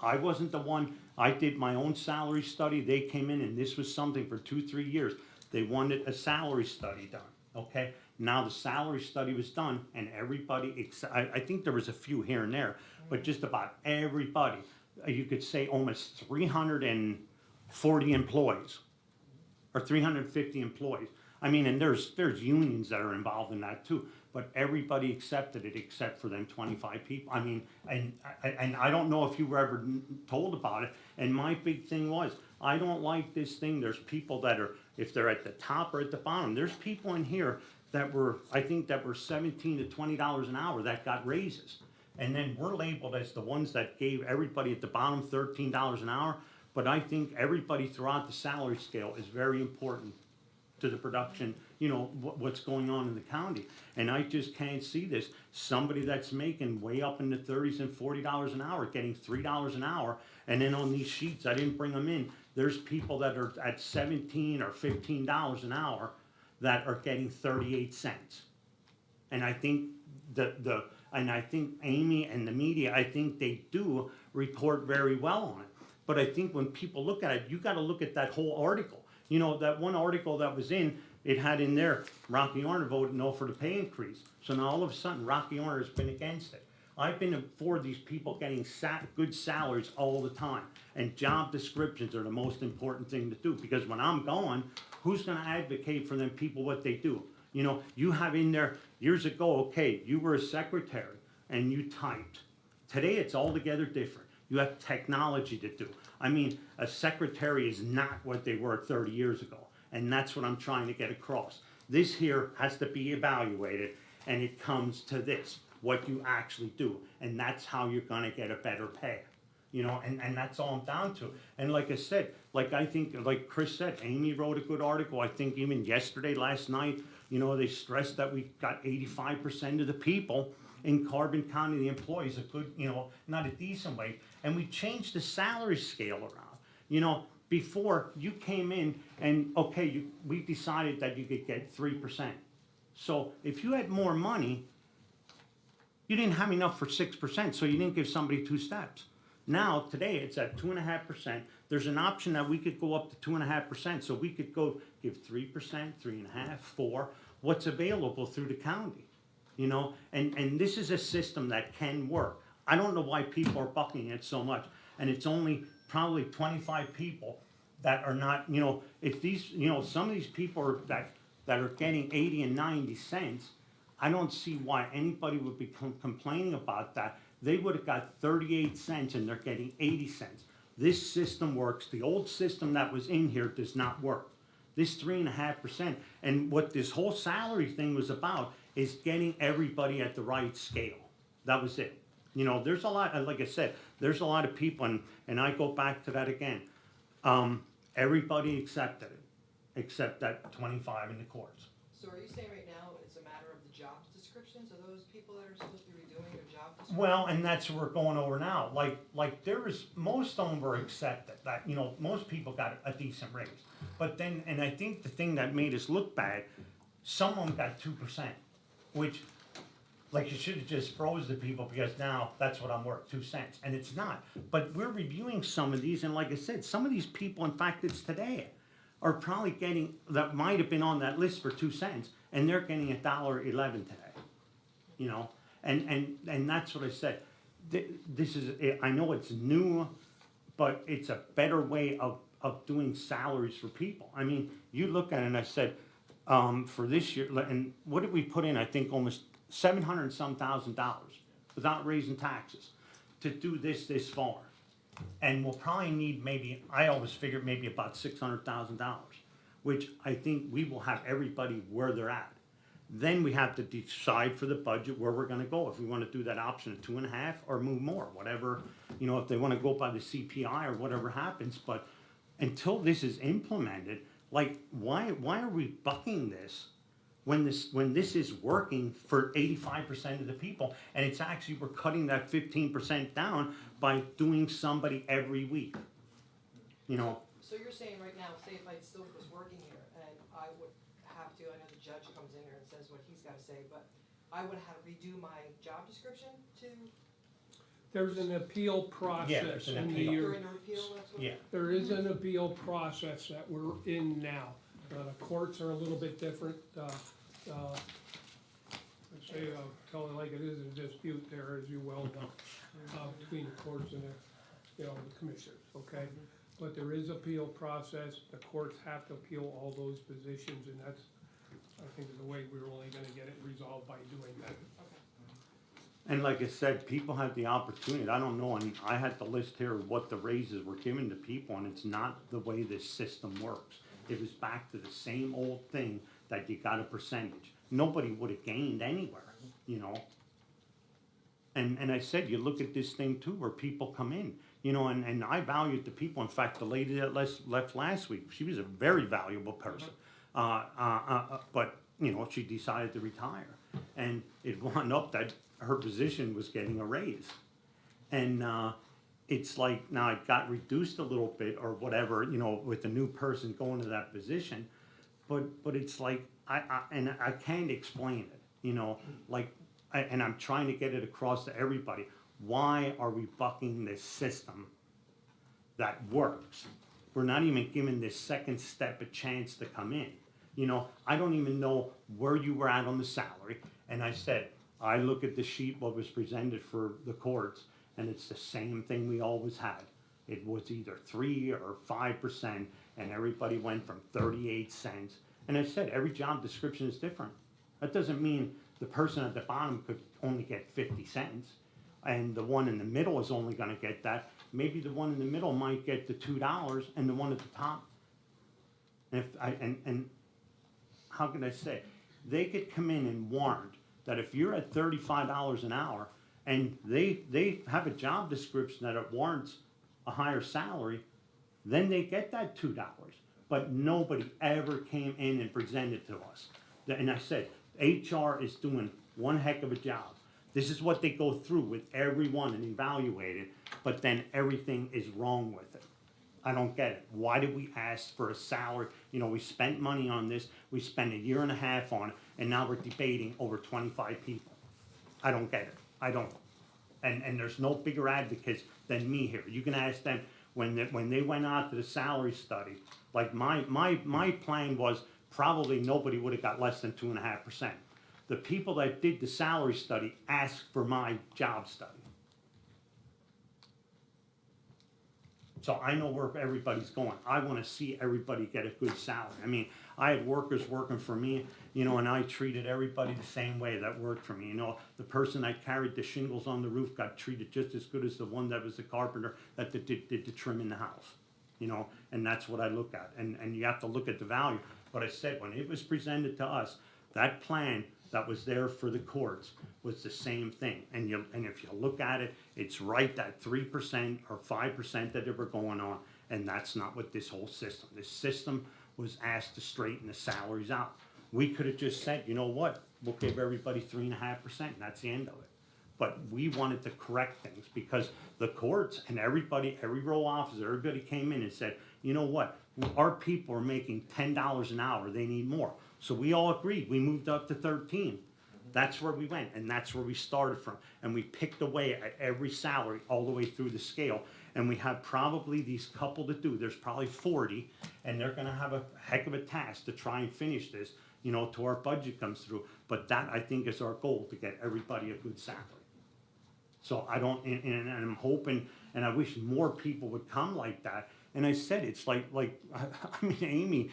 I wasn't the one, I did my own salary study, they came in and this was something for 2-3 years. They wanted a salary study done, okay? Now the salary study was done and everybody, I think there was a few here and there, but just about everybody, you could say almost 340 employees, or 350 employees. I mean, and there's unions that are involved in that too, but everybody accepted it except for them 25 people. I mean, and I don't know if you were ever told about it, and my big thing was, I don't like this thing, there's people that are, if they're at the top or at the bottom, there's people in here I think that were $17 to $20 an hour that got raises. And then we're labeled as the ones that gave everybody at the bottom $13 an hour. But I think everybody throughout the salary scale is very important to the production, you know, what's going on in the county. And I just can't see this. Somebody that's making way up in the 30s and $40 an hour, getting $3 an hour. And then on these sheets, I didn't bring them in, there's people that are at $17 or $15 an hour that are getting 38 cents. And I think and I think Amy and the media, I think they do report very well on it. But I think when people look at it, you gotta look at that whole article. You know, that one article that was in, it had in there, Rocky Horner voted no for the pay increase. So now all of a sudden, Rocky Horner has been against it. I've been for these people getting good salaries all the time. And job descriptions are the most important thing to do, because when I'm going, who's gonna advocate for them people what they do? You know, you have in there, years ago, okay, you were a secretary and you typed. Today, it's altogether different. You have technology to do. I mean, a secretary is not what they were 30 years ago. And that's what I'm trying to get across. This here has to be evaluated, and it comes to this, what you actually do. And that's how you're gonna get a better pay. You know, and that's all I'm down to. And like I said, I think, like Chris said, Amy wrote a good article. I think even yesterday, last night, you know, they stressed that we got 85% of the people in Carbon County, the employees, a good, you know, not a decent wage. And we changed the salary scale around. You know, before you came in and, okay, we decided that you could get 3%. So if you had more money, you didn't have enough for 6%, so you didn't give somebody 2 steps. Now, today, it's at 2.5%. There's an option that we could go up to 2.5%, so we could go give 3%, 3.5%, 4%, what's available through the county. You know, and this is a system that can work. I don't know why people are bucking it so much, and it's only probably 25 people that are not, you know, if these, you know, some of these people are, that are getting 80 and 90 cents, I don't see why anybody would be complaining about that. They would have got 38 cents and they're getting 80 cents. This system works. The old system that was in here does not work. This 3.5%, and what this whole salary thing was about is getting everybody at the right scale. That was it. You know, there's a lot, like I said, there's a lot of people, and I go back to that again. Everybody accepted it, except that 25 in the courts. So are you saying right now it's a matter of the job descriptions of those people that are supposed to be redoing their job descriptions? Well, and that's what we're going over now. Like there is, most of them were accepted, that, you know, most people got a decent raise. But then, and I think the thing that made us look bad, some of them got 2%, which, like, you should have just froze the people, because now that's what I'm worth, 2 cents, and it's not. But we're reviewing some of these, and like I said, some of these people, in fact, it's today, are probably getting, that might have been on that list for 2 cents, and they're getting $1.11 today. You know, and that's what I said. This is, I know it's new, but it's a better way of doing salaries for people. I mean, you look at it, and I said, for this year, and what did we put in? I think almost $700 and some thousand without raising taxes to do this far. And we'll probably need maybe, I always figured maybe about $600,000, which I think we will have everybody where they're at. Then we have to decide for the budget where we're gonna go, if we wanna do that option of 2.5 or move more, whatever, you know, if they wanna go by the CPI or whatever happens. But until this is implemented, like, why are we bucking this when this is working for 85% of the people? And it's actually, we're cutting that 15% down by doing somebody every week, you know? So you're saying right now, say if I still was working here and I would have to, I know the judge comes in here and says what he's gotta say, but I would have to redo my job description to, There's an appeal process there's an in appeal. the, during the repeal, that's what? Yeah. there is an appeal process that we're in now. The courts are a little bit different, let's say, tell it like it is, a dispute there, as you well know, between the courts and the, you know, the commissioners, okay? But there is appeal process, the courts have to appeal all those positions, and that's, I think, the way we're only gonna get it resolved by doing that. And like I said, people have the opportunity. I don't know, and I had the list here of what the raises were given to people, and it's not the way this system works. it was back to the same old thing that you got a percentage. Nobody would have gained anywhere, you know? And I said, you look at this thing too, where people come in, you know, and I valued the people. In fact, the lady that left last week, she was a very valuable person. But, you know, she decided to retire. And it wound up that her position was getting a raise. And it's like, now it got reduced a little bit or whatever, you know, with the new person going to that position. But it's like, I can't explain it, you know, like, and I'm trying to get it across to everybody. Why are we bucking this system that works? We're not even giving this second step a chance to come in. You know, I don't even know where you were at on the salary. And I said, I look at the sheet, what was presented for the courts, and it's the same thing we always had. It was either 3 or 5%, and everybody went from 38 cents. And I said, every job description is different. That doesn't mean the person at the bottom could only get 50 cents, and the one in the middle is only gonna get that. Maybe the one in the middle might get the $2, and the one at the top. And how can I say? They could come in and warrant that if you're at $35 an hour, and they have a job description that it warrants a higher salary, then they get that $2. But nobody ever came in and presented to us. And I said, HR is doing one heck of a job. This is what they go through with everyone and evaluate it, but then everything is wrong with it. I don't get it. Why did we ask for a salary? You know, we spent money on this, we spent a year and a half on it, and now we're debating over 25 people. I don't get it. I don't. And there's no bigger advocates than me here. You can ask them when they went out to the salary study. Like my plan was probably nobody would have got less than 2.5%. The people that did the salary study asked for my job study. So I know where everybody's going. I want to see everybody get a good salary. I mean, I had workers working for me, you know, and I treated everybody the same way that worked for me. You know, the person that carried the shingles on the roof got treated just as good as the one that was the carpenter that did the trim in the house. You know, and that's what I look at. And you have to look at the value. But I said, when it was presented to us, that plan that was there for the courts was the same thing. And if you look at it, it's right that 3% or 5% that they were going on. And that's not what this whole system. This system was asked to straighten the salaries out. We could have just said, you know what, we'll give everybody 3.5%, and that's the end of it. But we wanted to correct things because the courts and everybody, every row officer, everybody came in and said, you know what, our people are making $10 an hour, they need more. So we all agreed, we moved up to 13. That's where we went, and that's where we started from. And we picked away at every salary all the way through the scale. And we have probably these couple to do, there's probably 40, and they're gonna have a heck of a task to try and finish this, you know, till our budget comes through. But that, I think, is our goal, to get everybody a good salary. So I don't, and I'm hoping, and I wish more people would come like that. And I said, it's like Amy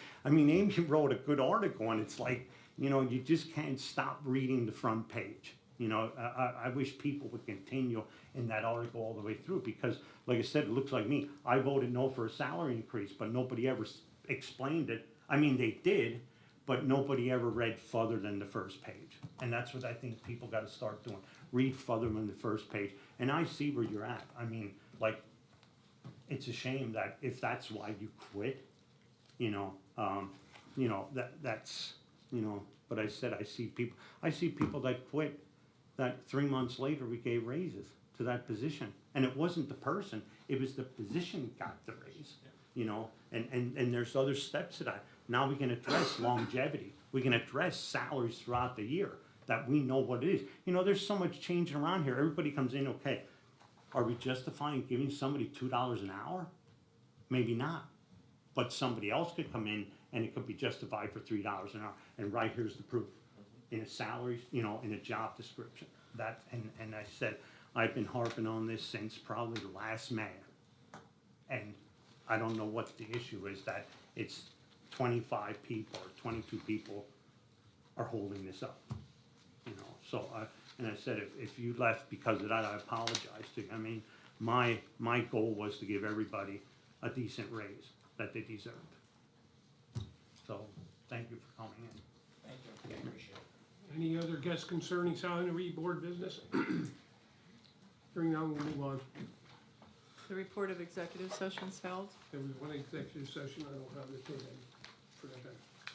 wrote a good article, and it's like, you know, you just can't stop reading the front page. You know, I wish people would continue in that article all the way through, because, like I said, it looks like me. I voted no for a salary increase, but nobody ever explained it. I mean, they did, but nobody ever read further than the first page. And that's what I think people got to start doing. Read further than the first page. And I see where you're at. I mean, like, it's a shame that if that's why you quit, that's, you know, but I said, I see people that quit that 3 months later we gave raises to that position. And it wasn't the person, it was the position got the raise, you know, and there's other steps to that. Now we can address longevity. We can address salaries throughout the year that we know what it is. You know, there's so much changing around here. Everybody comes in, okay, are we justifying giving somebody $2 an hour? Maybe not. But somebody else could come in and it could be justified for $3 an hour. And right here's the proof. In a salary, you know, in a job description. That, and I said, I've been harping on this since probably the last mayor. And I don't know what the issue is, that it's 25 people or 22 people are holding this up. You know, so and I said, if you left because of that, I apologize to you. I mean, my goal was to give everybody a decent raise that they deserved. So, thank you for coming in. Thank you, I appreciate it. Any other guests concerning salary board business? Hearing none, we'll move on. The report of executive sessions held. There was one executive session, I don't have the thing, I forgot to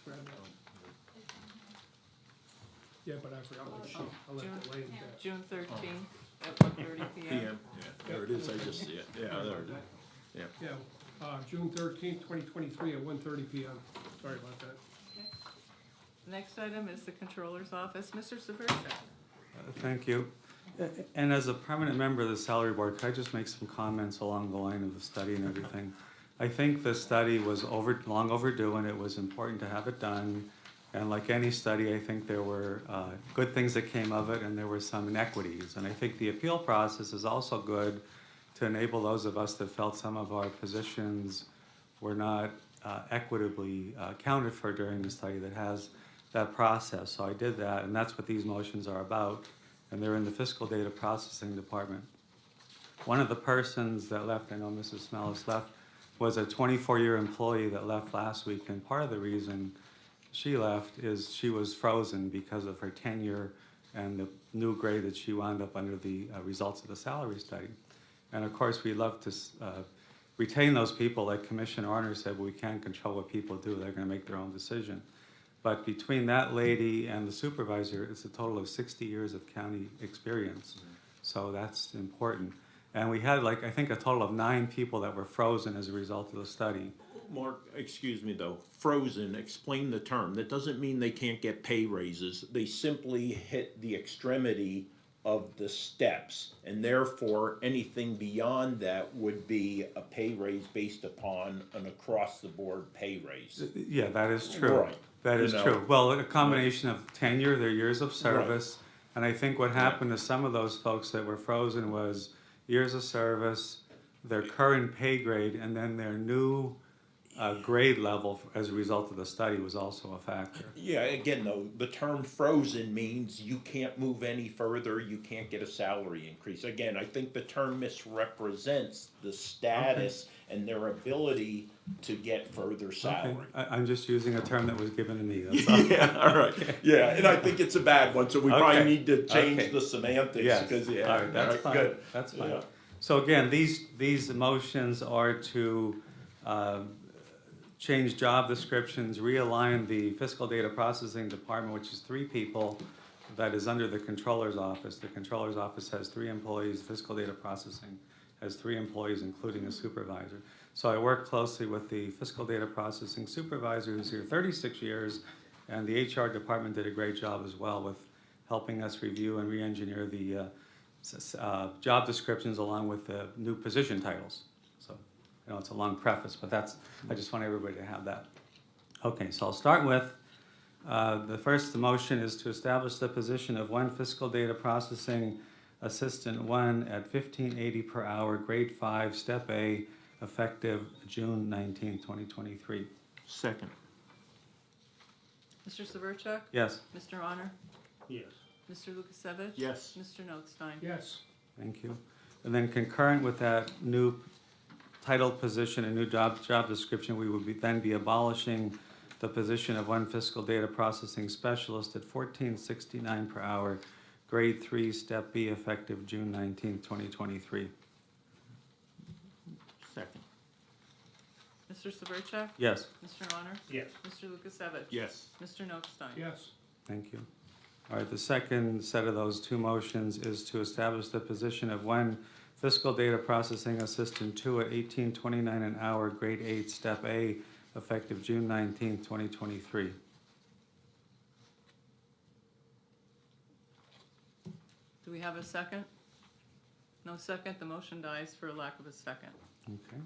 grab that. Yeah, but I forgot what sheet, I left it laying there. June 13th at 1:30 PM. PM, yeah, there it is, I just see it, yeah, there it is. Yeah. Yeah, June 13th, 2023 at 1:30 PM. Sorry about that. The next item is the Controller's Office. Mr. Severcek. Thank you. And as a permanent member of the salary board, could I just make some comments along the line of the study and everything? I think the study was long overdue, and it was important to have it done. And like any study, I think there were good things that came of it, and there were some inequities. And I think the appeal process is also good to enable those of us that felt some of our positions were not equitably accounted for during the study that has that process. So I did that, and that's what these motions are about. And they're in the fiscal data processing department. One of the persons that left, I know Mrs. Smellis left, was a 24-year employee that left last week. And part of the reason she left is she was frozen because of her tenure and the new grade that she wound up under the results of the salary study. And of course, we love to retain those people, like Commissioner Arner said, but we can't control what people do. They're going to make their own decision. But between that lady and the supervisor, it's a total of 60 years of county experience. So that's important. And we had I think a total of 9 people that were frozen as a result of the study. Mark, excuse me though, frozen, explain the term. That doesn't mean they can't get pay raises. They simply hit the extremity of the steps, and therefore anything beyond that would be a pay raise based upon an across-the-board pay raise. Yeah, that is true. Right. That is You know. true. Well, a combination of tenure, their years of service, and I think what happened to some of those folks that were frozen was years of service, their current pay grade, and then their new grade level as a result of the study was also a factor. Yeah, again though, the term frozen means you can't move any further, you can't get a salary increase. Again, I think the term misrepresents the status and their ability to get further salary. Okay. I'm just using a term that was given to me, that's all. Yeah, all right. Yeah, and I think it's a bad one, so we probably Okay. need to change Okay. the semantics, Yes. because, yeah. All right, that's fine. Good. That's fine. Yeah. So again, these motions are to change job descriptions, realign the fiscal data processing department, which is 3 people, that is under the controller's office. The controller's office has 3 employees, fiscal data processing has 3 employees, including a supervisor. So I work closely with the fiscal data processing supervisor, who's here 36 years, and the HR department did a great job as well with helping us review and re-engineer the job descriptions along with the new position titles. So, I know it's a long preface, but I just want everybody to have that. Okay, so I'll start with, the first motion is to establish the position of 1 fiscal data processing assistant 1 at $15.80 per hour, grade 5, step A, effective June 19, 2023. Second. Mr. Severcek? Yes, Mr. Honor? Yes. Mr. Lukasevich? Yes. Mr. Notstein? Yes, thank you. And then concurrent with that new title position and new job description, we would then be abolishing the position of 1 fiscal data processing specialist at $14.69 per hour, grade 3, step B, effective June 19, 2023. Second. Mr. Severcek? Yes, Mr. Honor? Yes. Mr. Lukasevich? Yes. Mr. Notstein? yes, thank you. All right, the second set of those 2 motions is to establish the position of 1 fiscal data processing assistant 2 at $18.29 an hour, grade 8, step A, effective June 19, 2023. Do we have a second? No second, the motion dies for lack of a second. Okay.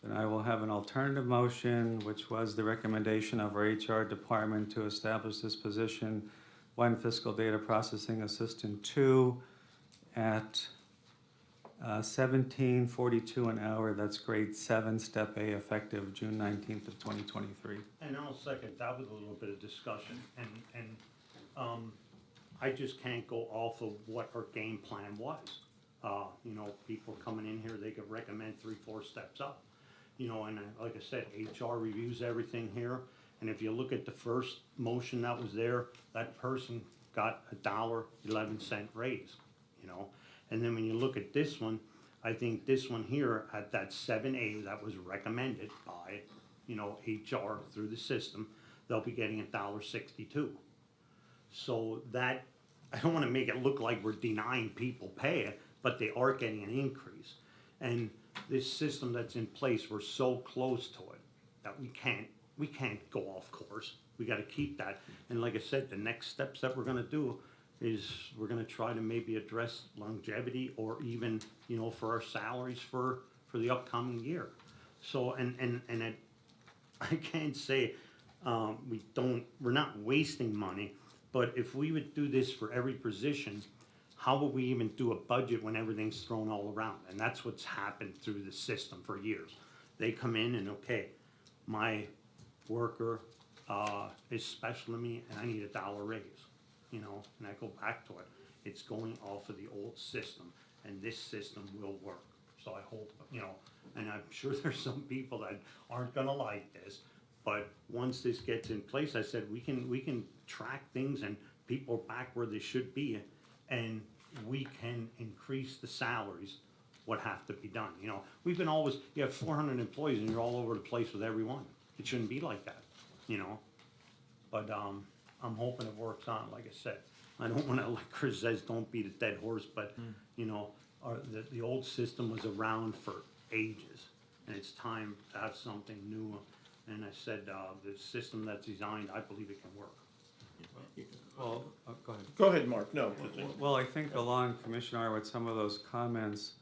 Then I will have an alternative motion, which was the recommendation of our HR department to establish this position, 1 fiscal data processing assistant 2 at $17.42 an hour, that's grade 7, step A, effective June 19th of 2023. And I'll second that with a little bit of discussion, and I just can't go off of what our game plan was. You know, people coming in here, they could recommend 3-4 steps up. You know, and like I said, HR reviews everything here, And if you look at the first motion that was there, that person got $1.11 raise, you know? And then when you look at this one, I think this one here at that 7A that was recommended by, you know, HR through the system, they'll be getting $1.62. So that, I don't wanna make it look like we're denying people pay, but they are getting an increase. And this system that's in place, we're so close to it that we can't go off course. We gotta keep that. And like I said, the next steps that we're gonna do is we're gonna try to maybe address longevity or even, you know, for our salaries for the upcoming year. So, and it, I can't say, we're not wasting money, but if we would do this for every position, how would we even do a budget when everything's thrown all around? And that's what's happened through the system for years. They come in and, okay, my worker, is special to me and I need $1 raise, you know, and I go back to it. It's going off of the old system and this system will work. So I hope, you know, and I'm sure there's some people that aren't gonna like this, but once this gets in place, I said, we can track things and people are back where they should be and we can increase the salaries, what have to be done, you know. We've been always, you have 400 employees and you're all over the place with everyone. It shouldn't be like that, you know. But I'm hoping it works on, like I said. I don't wanna, like Chris says, don't beat a dead horse, but, you know, the old system was around for ages. And it's time to have something new. And I said, the system that's designed, I believe it can work. Well, go ahead. Go ahead, Mark, no. Well, I think along Commissioner with some of those comments,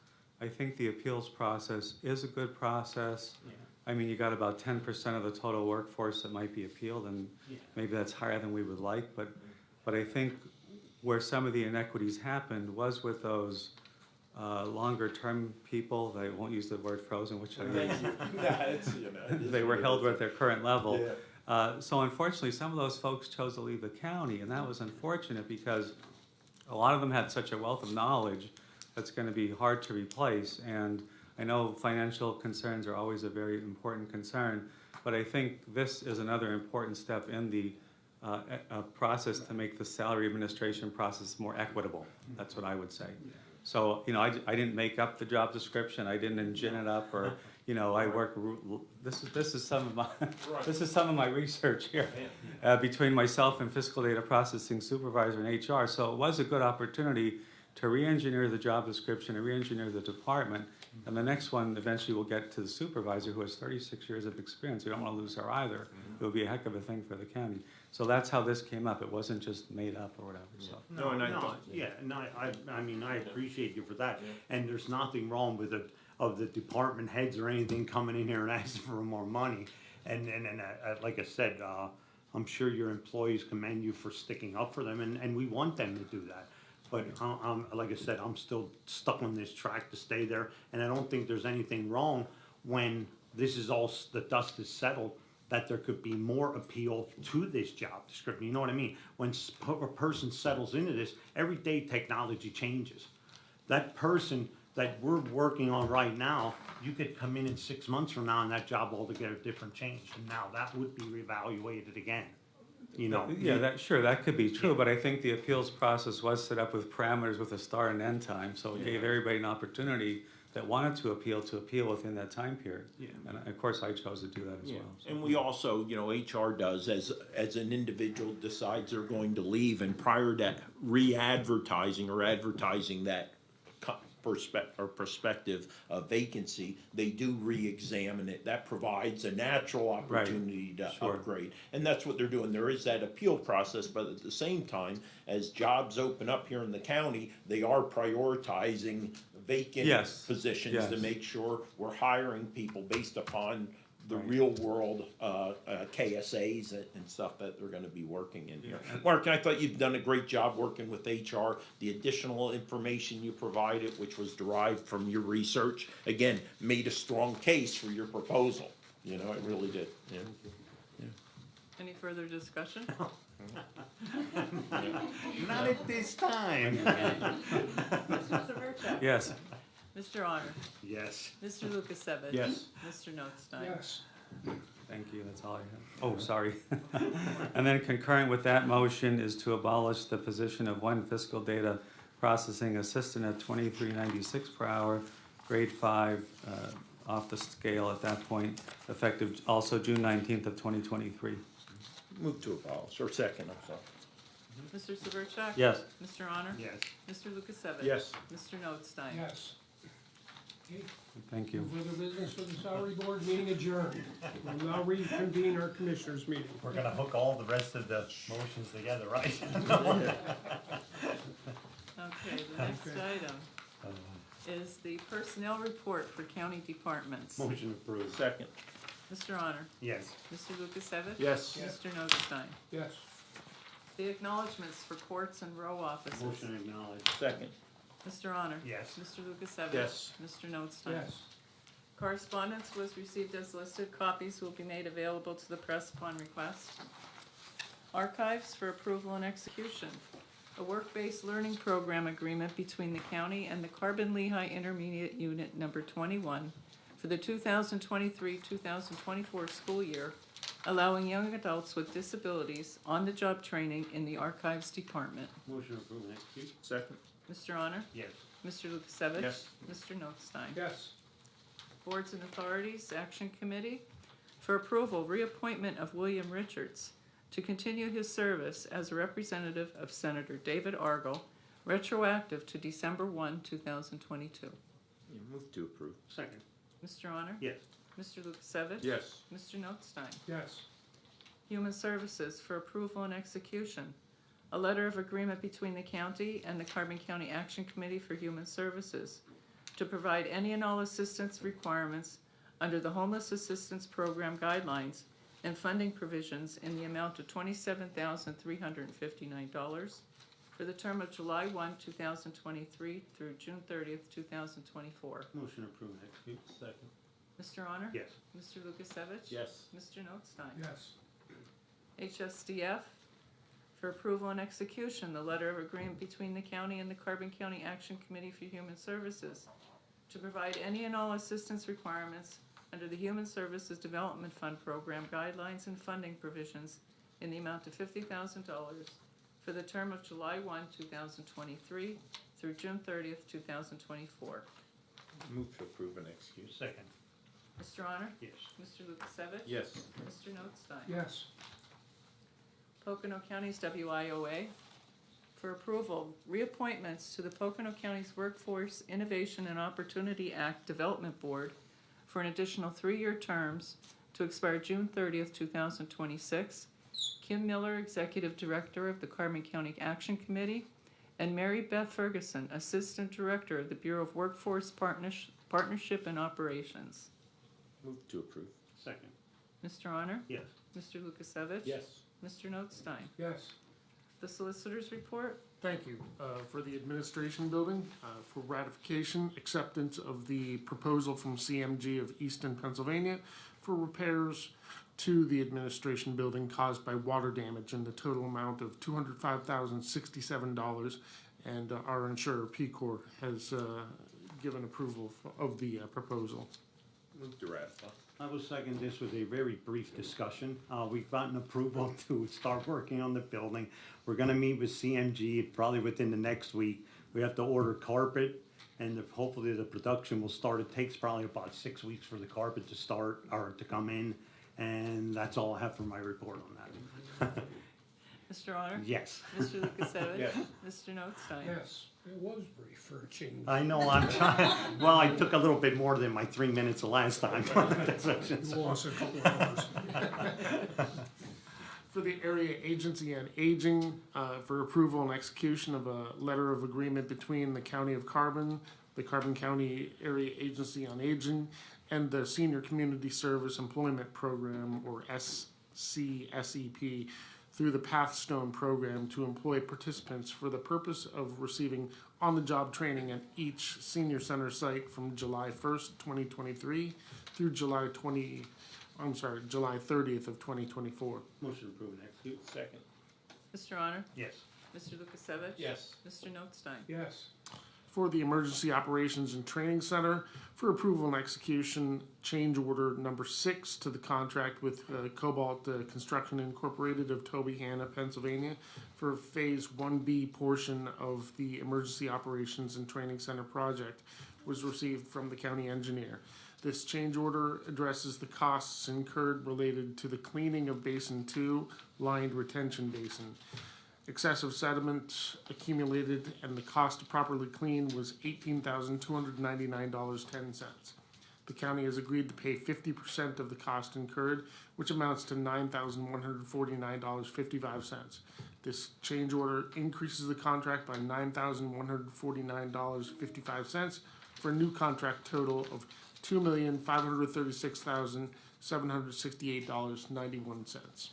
I think the appeals process is a good process. I mean, you got about 10% of the total workforce that might be appealed, and maybe that's higher than we would like, but I think where some of the inequities happened was with those longer-term people, they won't use the word frozen, which I use. They were held at their current level. So unfortunately, some of those folks chose to leave the county, and that was unfortunate because a lot of them had such a wealth of knowledge that's gonna be hard to replace. And I know financial concerns are always a very important concern, but I think this is another important step in the process to make the salary administration process more equitable. That's what I would say. So, you know, I didn't make up the job description, I didn't gin it up, or, you know, I work, this is some of my, this is some of my research here, between myself and fiscal data processing supervisor and HR. So it was a good opportunity to re-engineer the job description and re-engineer the department. And the next one, eventually we'll get to the supervisor who has 36 years of experience. We don't want to lose her either. It would be a heck of a thing for the county. So that's how this came up. It wasn't just made up or whatever, so. I mean, I appreciate you for that. And there's nothing wrong with it, of the department heads or anything coming in here and asking for more money. And like I said, I'm sure your employees commend you for sticking up for them, and we want them to do that. But like I said, I'm still stuck on this track to stay there, and I don't think there's anything wrong when this is all, the dust is settled, that there could be more appeal to this job description. You know what I mean? When a person settles into this, every day technology changes. That person that we're working on right now, you could come in 6 months from now and that job altogether different changed, and now that would be reevaluated again. You know. Yeah, that could be true, but I think the appeals process was set up with parameters with a start and end time, so it gave everybody an opportunity that wanted to appeal within that time period. Yeah. And of course, I chose to do that as well. So. And we also, you know, HR does, as an individual decides they're going to leave, and prior to re-advertising or advertising that prospective vacancy, they do re-examine it. That provides a natural opportunity to upgrade. And that's what they're doing. There is that appeal process, but at the same time, as jobs open up here in the county, they are prioritizing vacant positions to make sure we're hiring people based upon the real world KSAs and stuff that they're gonna be working in here. Mark, I thought you'd done a great job working with HR. The additional information you provided, which was derived from your research, again, made a strong case for your proposal. You know, it really did. Yeah. Any further discussion? Not at this time. Mr. Severcek? Yes. Mr. Honor? Yes. Mr. Lukasevich? Yes. Mr. Notstein? Yes. Thank you, that's all I have. Oh, sorry. And then concurrent with that motion is to abolish the position of one fiscal data processing assistant at $23.96 per hour, grade 5, off the scale at that point, effective also June 19th of 2023. Move to abolish, or second, I'm sorry. Mr. Severcek? Yes. Mr. Honor? Yes. Mr. Lukasevich? Yes. Mr. Notstein? Yes. Okay, Thank no you. further business for the salary board, meeting adjourned. We'll now reconvene our commissioners meeting. We're gonna hook all the rest of the motions together, right? Okay, the next item is the personnel report for county departments. Motion approved. Second. Mr. Honor? Yes. Mr. Lukasevich? Yes. Mr. Notstein? Yes. The acknowledgements for courts and row offices. Motion acknowledged. Second. Mr. Honor? Yes. Mr. Lukasevich? Yes. Mr. Notstein? Yes. Correspondence was received as listed. Copies will be made available to the press upon request. Archives for approval and execution. A work-based learning program agreement between the county and the Carbon Lehigh Intermediate Unit Number 21 for the 2023-2024 school year, allowing young adults with disabilities on-the-job training in the archives department. Motion approved and execute. Second. Mr. Honor? Yes. Mr. Lukasevich? Yes. Mr. Notstein? Yes. Boards and Authorities Action Committee for approval, reappointment of William Richards to continue his service as a representative of Senator David Argel, retroactive to December 1, 2022. Move to approve. Second. Mr. Honor? Yes. Mr. Lukasevich? Yes. Mr. Notstein? Yes. Human Services for approval and execution. A letter of agreement between the county and the Carbon County Action Committee for Human Services to provide any and all assistance requirements under the Homeless Assistance Program guidelines and funding provisions in the amount of $27,359 for the term of July 1, 2023 through June 30th, 2024. Motion approved and execute. Second. Mr. Honor? Yes. Mr. Lukasevich? Yes. Mr. Notstein? Yes. HSDF for approval and execution, the letter of agreement between the county and the Carbon County Action Committee for Human Services to provide any and all assistance requirements under the Human Services Development Fund Program guidelines and funding provisions in the amount of $50,000 for the term of July 1, 2023 through June 30th, 2024. Move to approve and execute. Second. Mr. Honor? Yes. Mr. Lukasevich? Yes. Mr. Notstein? Yes. Pocono County's WIOA for approval, reappointments to the Pocono County's Workforce Innovation and Opportunity Act Development Board for an additional 3-year terms to expire June 30th, 2026. Kim Miller, Executive Director of the Carbon County Action Committee, and Mary Beth Ferguson, Assistant Director of the Bureau of Workforce Partnership and Operations. Move to approve. Second. Mr. Honor? Yes. Mr. Lukasevich? Yes. Mr. Notstein? Yes. The Solicitor's Report? Thank you. For the administration building, for ratification, acceptance of the proposal from CMG of Easton, Pennsylvania for repairs to the administration building caused by water damage in the total amount of $205,067. And our insurer, P-Corp, has given approval of the proposal. Move to ratify. I will second this with a very brief discussion. We've gotten approval to start working on the building. We're gonna meet with CMG probably within the next week. We have to order carpet and hopefully the production will start. It takes probably about 6 weeks for the carpet to start or to come in. And that's all I have for my report on that. Mr. Honor? Yes. Mr. Lukasevich? Yes. Mr. Notstein? Yes. It was brief for a change. I know, I'm trying, well, I took a little bit more than my 3 minutes the last time. You lost a couple of hours. For the Area Agency on Aging, for approval and execution of a letter of agreement between the County of Carbon, the Carbon County Area Agency on Aging, and the Senior Community Service Employment Program, or SCSEP, through the Pathstone program to employ participants for the purpose of receiving on-the-job training at each senior center site from July 1st, 2023 through July 30th of 2024. Motion approved and execute. Second. Mr. Honor? Yes. Mr. Lukasevich? Yes. Mr. Notstein? Yes. for the Emergency Operations and Training Center for approval and execution, change order number 6 to the contract with Cobalt Construction Incorporated of Tobyhanna, Pennsylvania for Phase 1B portion of the Emergency Operations and Training Center project was received from the county engineer. This change order addresses the costs incurred related to the cleaning of Basin 2 lined retention basin. Excessive sediment accumulated and the cost to properly clean was $18,299.10. The county has agreed to pay 50% of the cost incurred, which amounts to $9,149.55. This change order increases the contract by $9,149.55 for a new contract total of $2,536,768.91.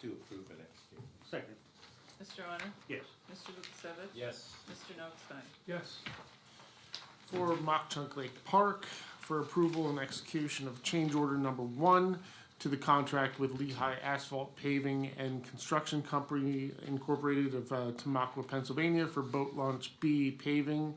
To approve and execute. Second. Mr. Honor? Yes. Mr. Lukasevich? Yes. Mr. Notstein? Yes. For Mock Chunk Lake Park for approval and execution of change order number 1 to the contract with Lehigh Asphalt Paving and Construction Company Incorporated of Tamaqua, Pennsylvania for Boat Launch B paving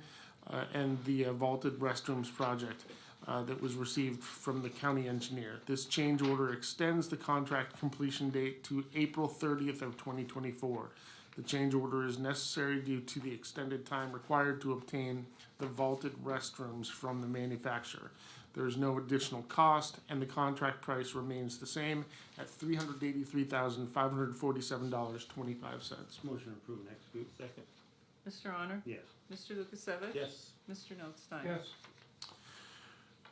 and the vaulted restrooms project that was received from the county engineer. This change order extends the contract completion date to April 30th of 2024. The change order is necessary due to the extended time required to obtain the vaulted restrooms from the manufacturer. There is no additional cost, and the contract price remains the same at $383,547.25. Motion approved and execute. Second. Mr. Honor? Yes. Mr. Lukasevich? Yes. Mr. Notstein? Yes.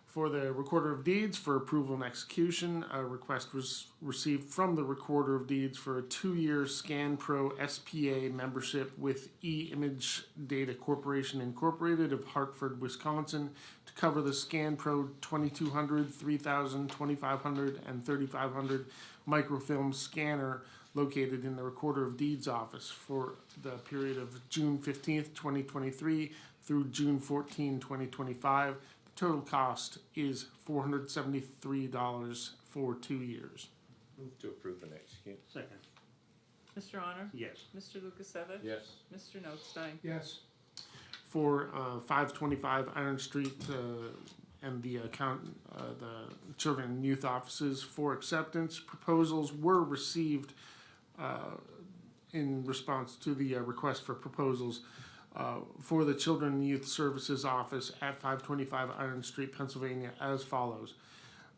For the Recorder of Deeds for approval and execution, a request was received from the Recorder of Deeds for a 2-year ScanPro SPA membership with E-Image Data Corporation Incorporated of Hartford, Wisconsin to cover the ScanPro 2200, 3000, 2500, and 3500 microfilm scanner located in the Recorder of Deeds office for the period of June 15th, 2023 through June 14, 2025. Total cost is $473 for 2 years. Move to approve and execute. Second. Mr. Honor? Yes. Mr. Lukasevich? Yes. Mr. Notstein? Yes. For 525 Iron Street and the Children and Youth Offices for acceptance, proposals were received in response to the request for proposals. For the Children and Youth Services Office at 525 Iron Street, Pennsylvania, as follows.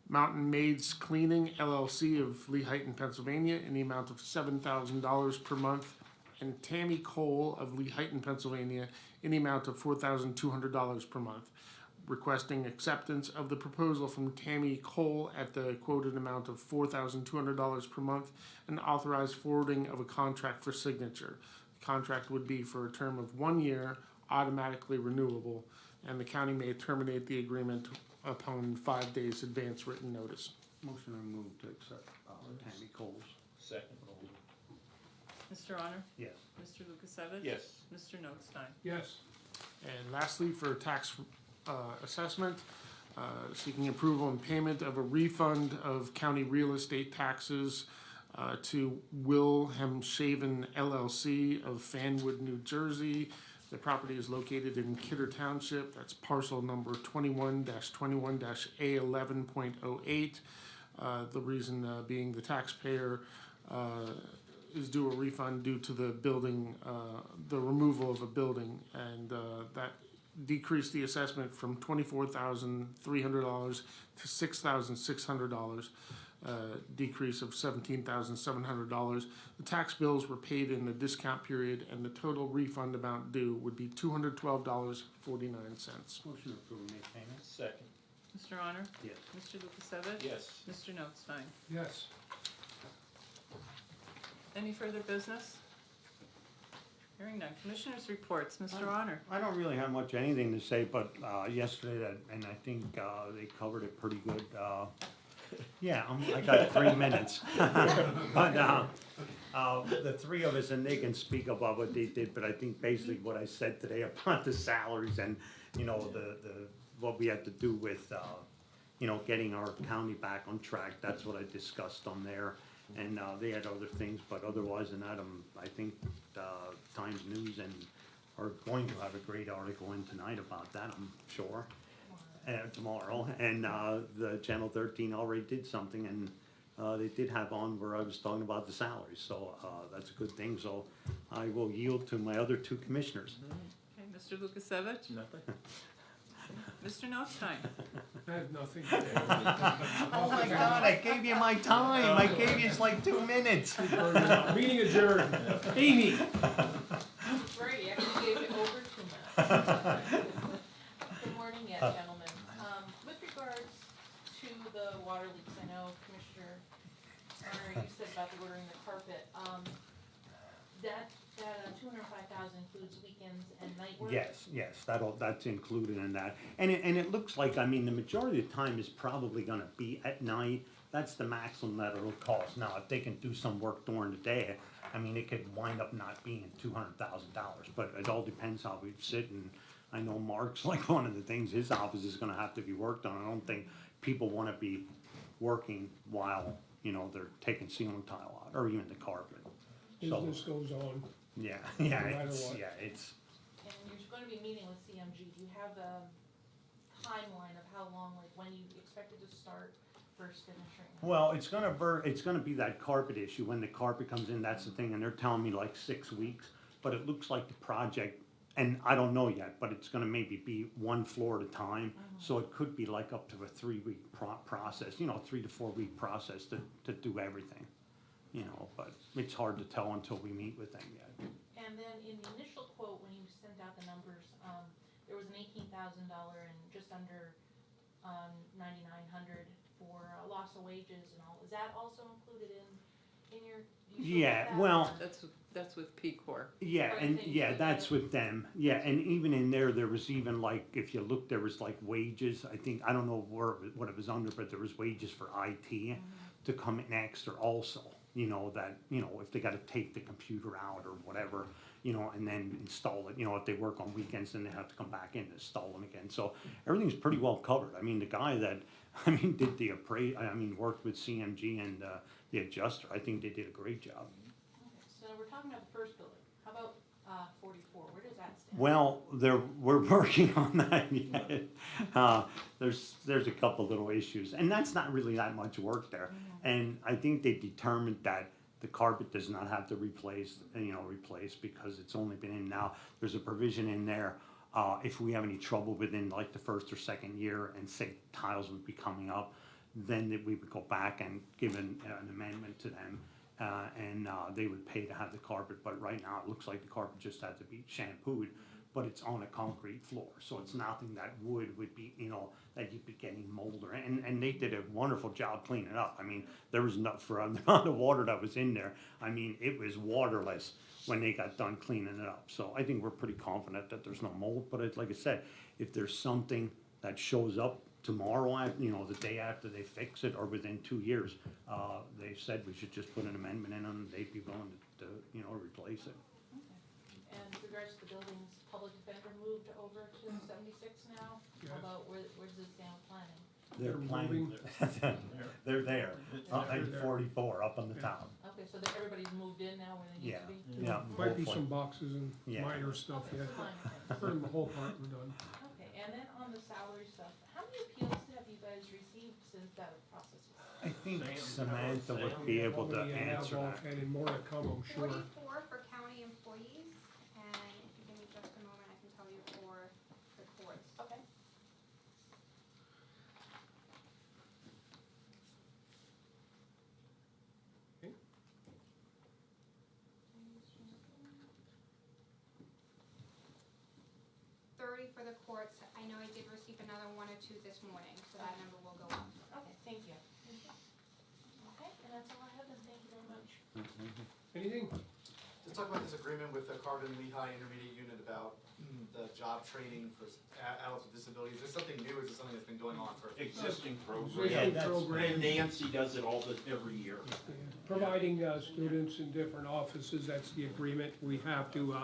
Mountain Maids Cleaning, LLC of Lehighton, Pennsylvania, in the amount of $7,000 per month, and Tammy Cole of Lehighton, Pennsylvania, in the amount of $4,200 per month. Requesting acceptance of the proposal from Tammy Cole at the quoted amount of $4,200 per month and authorize forwarding of a contract for signature. Contract would be for a term of 1 year, automatically renewable, and the county may terminate the agreement upon 5 days advance written notice. Motion to move to accept Tammy Coles. Second. Mr. Honor? Yes. Mr. Lukasevich? Yes. Mr. Notstein? Yes. And lastly, for tax assessment, seeking approval and payment of a refund of county real estate taxes to Wilhelmshaven LLC of Fanwood, New Jersey. The property is located in Kidder Township. That's parcel number 21-A11.08. The reason being the taxpayer is due a refund due to the building, the removal of a building, and that decreased the assessment from $24,300 to $6,600. Decrease of $17,700. The tax bills were paid in the discount period, and the total refund amount due would be $212.49. Motion to approve and make payment. Second. Mr. Honor? Yes. Mr. Lukasevich? Yes. Mr. Notstein? Yes. Any further business? Hearing none. Commissioners' reports. Mr. Honor? I don't really have much anything to say, but yesterday, and I think they covered it pretty good. Yeah, I got 3 minutes. But the 3 of us, and they can speak about what they did, but I think basically what I said today about the salaries and, you know, the what we had to do with, you know, getting our county back on track, that's what I discussed on there. And they had other things, but otherwise than that, I think Times News and are going to have a great article in tonight about that, I'm sure. Tomorrow, and the Channel 13 already did something, and they did have on where I was talking about the salaries, so that's a good thing. So I will yield to my other two commissioners. Okay, Mr. Lukasevich? Nothing. Mr. Notstein? I have nothing. Oh my God, I gave you my time. I gave you like 2 minutes. Meeting adjourned. Amy. Right, you actually gave it over to me. Good morning yet, gentlemen. With regards to the water leaks, I know Commissioner Turner, you said about the ordering the carpet. That 205,000 includes weekends and night work? Yes, that's included in that. And it looks like, I mean, the majority of the time is probably gonna be at night. That's the maximum that it'll cost. Now, if they can do some work during the day, I mean, it could wind up not being $200,000, but it all depends how we sit. And I know Mark's like one of the things, his office is gonna have to be worked on. I don't think people wanna be working while, you know, they're taking ceiling tile out, or even the carpet. So, Business goes on. yeah, No matter it's, what. it's, And you're gonna be meeting with CMG, do you have a timeline of how long, like when you expected to start first finishing? well, it's gonna be that carpet issue. When the carpet comes in, that's the thing, and they're telling me like 6 weeks. But it looks like the project, and I don't know yet, but it's gonna maybe be one floor at a time. So it could be like up to a 3-week process, you know, 3 to 4 week process to do everything. You know, but it's hard to tell until we meet with them yet. And then in the initial quote, when you sent out the numbers, there was an $18,000 and just under 9,900 for loss of wages and all. Is that also included in your? do you feel Yeah, that? well, That's with P-Corps. yeah, Or and things yeah, like that's that. with them. Yeah, and even in there was even like, if you look, there was like wages. I think, I don't know what it was under, but there was wages for IT to come in extra also. You know, that, you know, if they gotta take the computer out or whatever, you know, and then install it, you know, if they work on weekends, then they have to come back in and install them again. So everything's pretty well covered. I mean, the guy that, did the worked with CMG and the adjuster, I think they did a great job. Okay, so we're talking about the first building. How about 44? Where does that stand? Well, we're working on that yet. There's a couple little issues, and that's not really that much work there. And I think they determined that the carpet does not have to replace because it's only been in now. There's a provision in there, if we have any trouble within like the first or second year and say tiles would be coming up, then we would go back and give an amendment to them. And they would pay to have the carpet, but right now it looks like the carpet just had to be shampooed, but it's on a concrete floor, so it's nothing that would be, you know, that you'd be getting mold or, and they did a wonderful job cleaning it up. I mean, there was enough for the amount of water that was in there. I mean, it was waterless when they got done cleaning it up, so I think we're pretty confident that there's no mold, but like I said, if there's something that shows up tomorrow, you know, the day after they fix it, or within 2 years, they said we should just put an amendment in and they'd be willing to, you know, replace it. Okay. And with regards to the buildings, public defender moved over to 76 now? Yes. How about where does it stand with planning? They're They're planning, they're there, in 44, up on the top. Okay, so that everybody's moved in now where they need Yeah, to be? yeah. Might be hopefully. some boxes and Yeah. minor stuff yet. Fine. For the whole part we're done. Okay, and then on the salary stuff, how many appeals have you guys received since that process was? I think Samantha would be able to How many you have answer that. offhand and more to come, I'm sure. 44 for county employees, and if you give me just a moment, I can tell you for the courts. Okay. Okay. 30 for the courts. I know I did receive another 1 or 2 this morning, so that number will go up. Okay, thank you. Okay, and that's all I have, then thank you very much. Anything? To talk about this agreement with the Carbon Lehigh Intermediate Unit about the job training for adults with disabilities, is this something new, or is this something that's been going on for? Existing Existing program, program. and Nancy does it every year. Providing students in different offices, that's the agreement we have to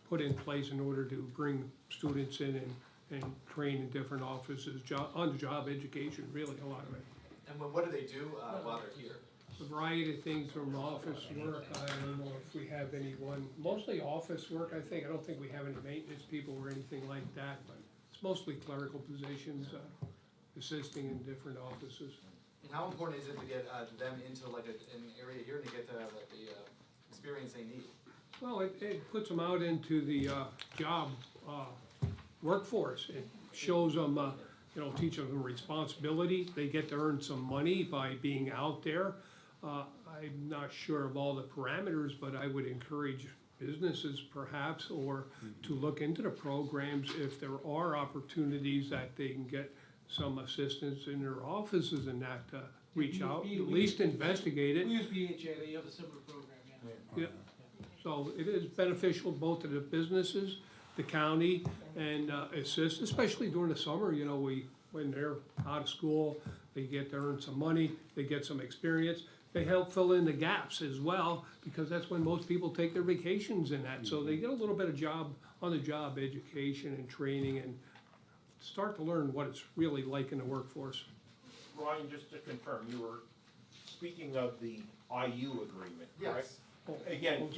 put in place in order to bring students in and train in different offices, on-the-job education, really, a lot of it. And what do they do while they're here? a variety of things from office work. I don't know if we have anyone, mostly office work, I think. I don't think we have any maintenance people or anything like that, but it's mostly clerical positions, assisting in different offices. And how important is it to get them into like an area here to get the experience they need? Well, it puts them out into the job workforce. It shows them, teaches them responsibility. They get to earn some money by being out there. I'm not sure of all the parameters, but I would encourage businesses perhaps, or to look into the programs if there are opportunities that they can get some assistance in their offices and that, reach out, at least investigate it. We use BHA, they have a similar program, yeah. Yeah. So it is beneficial both to the businesses, the county, and assist, especially during the summer, when they're out of school, they get to earn some money, they get some experience. They help fill in the gaps as well, because that's when most people take their vacations and that. So they get a little bit of on-the-job education and training and start to learn what it's really like in the workforce. Ryan, just to confirm, you were speaking of the IU agreement, correct? Yes. Again,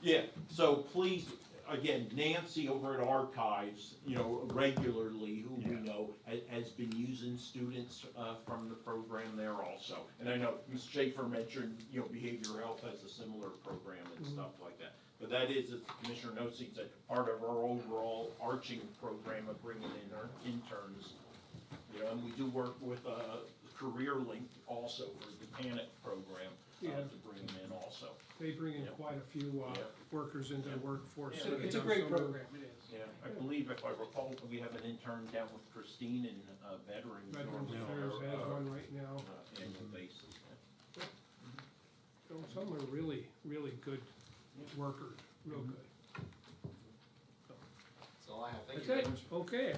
yeah, so please, again, Nancy over at Archives, regularly, who we know, has been using students, from the program there also. And I know Ms. Schaefer mentioned, behavioral health has a similar program and stuff like that. But that is, as Commissioner Nosey said, part of our overall arching program of bringing in our interns. And we do work with, Career Link also for the PANIC program, to bring them in also. They bring in quite a few workers into the workforce. Yeah, it's a great program, it is. Yeah, I believe if I recall, we have an intern down with Christine in Veterans. Veterans Affairs has one right now. Annual basis. So some are really, really good workers, real good. That's all I have. Thank you That's very it, much. okay.